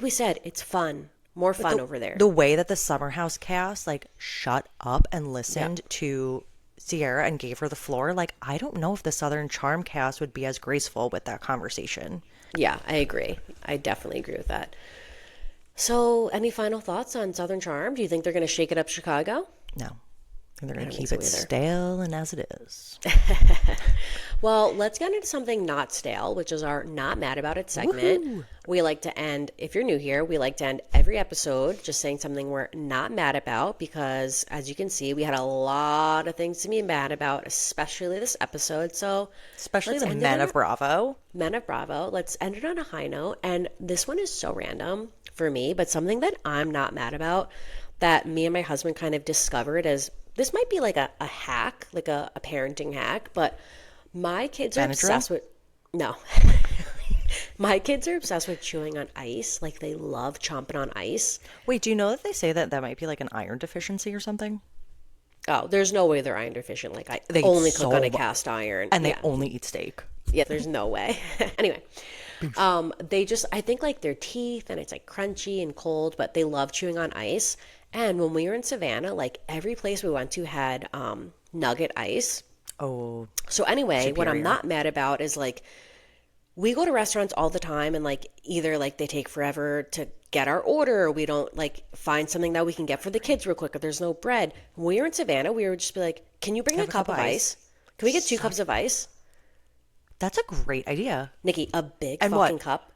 we said, it's fun. More fun over there. The way that the Summer House cast like shut up and listened to Sierra and gave her the floor, like I don't know if the Southern Charm cast would be as graceful with that conversation. Yeah, I agree. I definitely agree with that. So, any final thoughts on Southern Charm? Do you think they're going to shake it up Chicago? No. I think they're going to think keep so it either. stale and as it is. Well, let's get into something not stale, which is our Not Mad About It segment. We like to end, if you're new here, we like to end every episode just saying something we're not mad about because, as you can see, we had a lot of things to be mad about, especially this episode. So, Especially let's the end it men on of Bravo. Men of Bravo. Let's end it on a high note. And this one is so random for me, but something that I'm not mad about that me and my husband kind of discovered as this might be like a hack, like a parenting hack, but my kids are Benadryl? obsessed with, no. My kids are obsessed with chewing on ice. Like they love chomping on ice. Wait, do you know that they say that that might be like an iron deficiency or something? Oh, there's no way they're iron deficient. Like I They only eat cook so on a mu- cast iron. And they Yeah. only eat steak. Yeah, there's no way. Anyway, they just, I think like their teeth and it's like crunchy and cold, but they love chewing on ice. And when we were in Savannah, like every place we went to had nugget ice. Oh, So anyway, what I'm Superior. not mad about is like we go to restaurants all the time and like either like they take forever to get our order or we don't like find something that we can get for the kids real quick or there's no bread. When we were in Savannah, we would just be like, can you bring a cup of ice? Can we get 2 cups of ice? that's a great idea. Nikki, a big And fucking what? cup.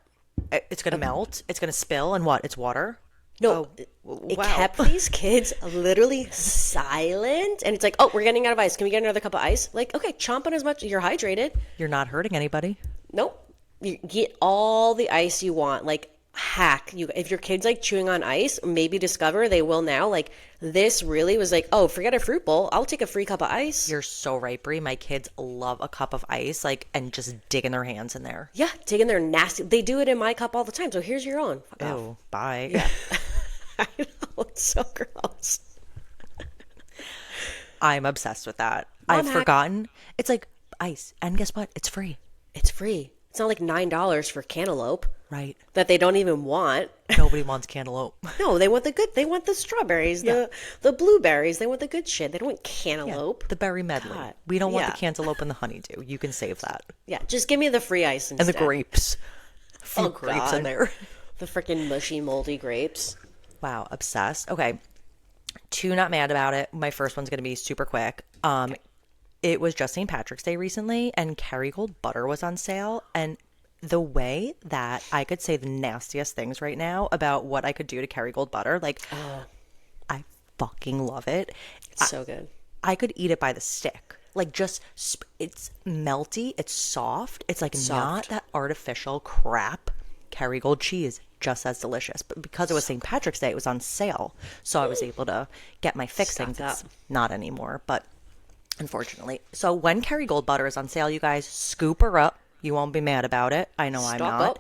It's going to melt. It's going to spill. And what? It's water? No, Oh, it wow. kept these kids literally silent. And it's like, oh, we're getting out of ice. Can we get another cup of ice? Like, okay, chomp on as much. You're hydrated. You're not hurting anybody. Nope. You get all the ice you want. Like, hack. If your kid's like chewing on ice, maybe discover they will now. Like, this really was like, oh, forget a fruit bowl. I'll take a free cup of ice. You're so right, Brie. My kids love a cup of ice, like, and just digging their hands in there. Yeah, taking their nasty. They do it in my cup all the time. So here's your own. Fuck off. Ew, bye. Yeah. I know, it's so gross. I'm obsessed with that. Mom I've hack. forgotten. It's like ice. And guess what? It's free. It's free. It's not like $9 for cantaloupe Right. that they don't even want. Nobody wants cantaloupe. No, they want the good. They want the strawberries, the blueberries. They want the good shit. They don't want cantaloupe. The berry medley. God. We don't want Yeah. the cantaloupe and the honeydew. You can save that. Yeah, just give me the free ice And instead. the grapes. A few Oh, grapes God. in there. The freaking mushy, moldy grapes. Wow, obsessed. Okay. 2 not mad about it. My first one's going to be super quick. It was just St. Patrick's Day recently, and Kerrygold butter was on sale. And the way that I could say the nastiest things right now about what I could do to Kerrygold butter, like, I fucking love it. It's so good. I could eat it by the stick. Like, just, it's melty, it's soft. It's like not that artificial crap. Kerrygold cheese, just as delicious. But because it was St. Patrick's Day, it was on sale. So I was able to get my fixings. Stock It's up. not anymore, but unfortunately. So when Kerrygold butter is on sale, you guys, scoop her up. You won't be mad about it. I know I'm Stock not. up.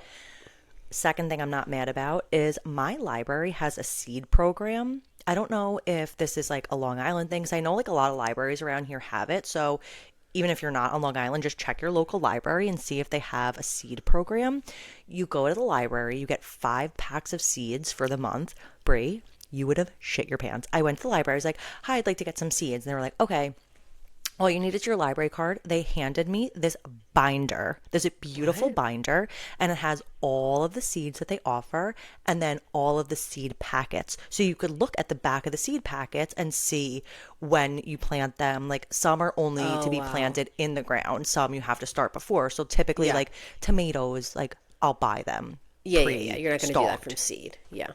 Second thing I'm not mad about is my library has a seed program. I don't know if this is like a Long Island thing, 'cause I know like a lot of libraries around here have it. So even if you're not on Long Island, just check your local library and see if they have a seed program. You go to the library, you get 5 packs of seeds for the month. Brie, you would have shit your pants. I went to the library, I was like, hi, I'd like to get some seeds. And they were like, okay. All you need is your library card. They handed me this binder, this beautiful binder, and it has all of the seeds that they offer and then all of the seed packets. So you could look at the back of the seed packets and see when you plant them. Like, some are only to be planted in the ground, some you have to start before. So typically, like tomatoes, like I'll buy them. Yeah. You're not going to do that pre-stalked. from seed. Yeah.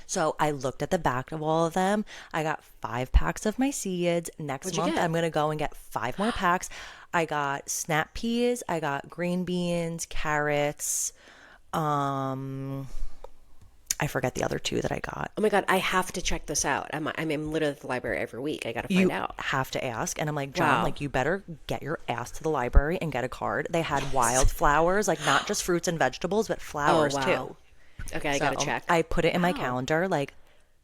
So I looked at the back of all of them. I got 5 packs of my seeds. Next What'd you month, get? I'm going to go and get 5 more packs. I got snap peas. I got green beans, carrots. I forget the other 2 that I got. Oh my God, I have to check this out. I'm literally at the library every week. I got to find You out. have to ask. And I'm like, John, Wow. like, you better get your ass to the library and get a card. They had wildflowers, like not just fruits and vegetables, but flowers wow. too. Okay, I got to check. I put it in my calendar, like,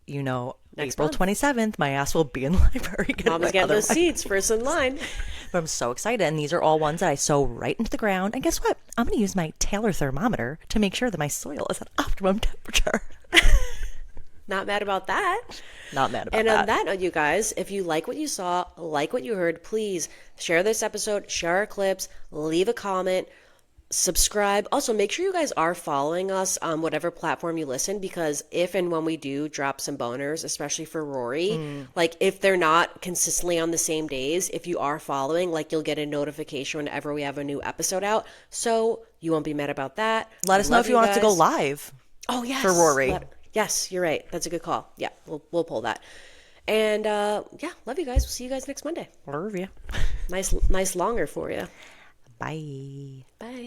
Next April month. 27th, my ass will be in the library. Mama's getting those seeds first in line. But I'm so excited. And these are all ones that I sow right into the ground. And guess what? I'm going to use my Taylor thermometer to make sure that my soil is at optimum temperature. Not mad about that. Not mad about And that. on that note, you guys, if you like what you saw, like what you heard, please share this episode, share our clips, leave a comment, subscribe. Also, make sure you guys are following us on whatever platform you listen, because if and when we do drop some boners, especially for Rory, like if they're not consistently on the same days, if you are following, like you'll get a notification whenever we have a new episode out. So you won't be mad about that. Let us know Love if you want us to go guys. live. Oh, yes. for Rory. Yes, you're right. That's a good call. Yeah, we'll pull that. And yeah, love you guys. We'll see you guys next Monday. Love you. Nice longer for you. Bye. Bye.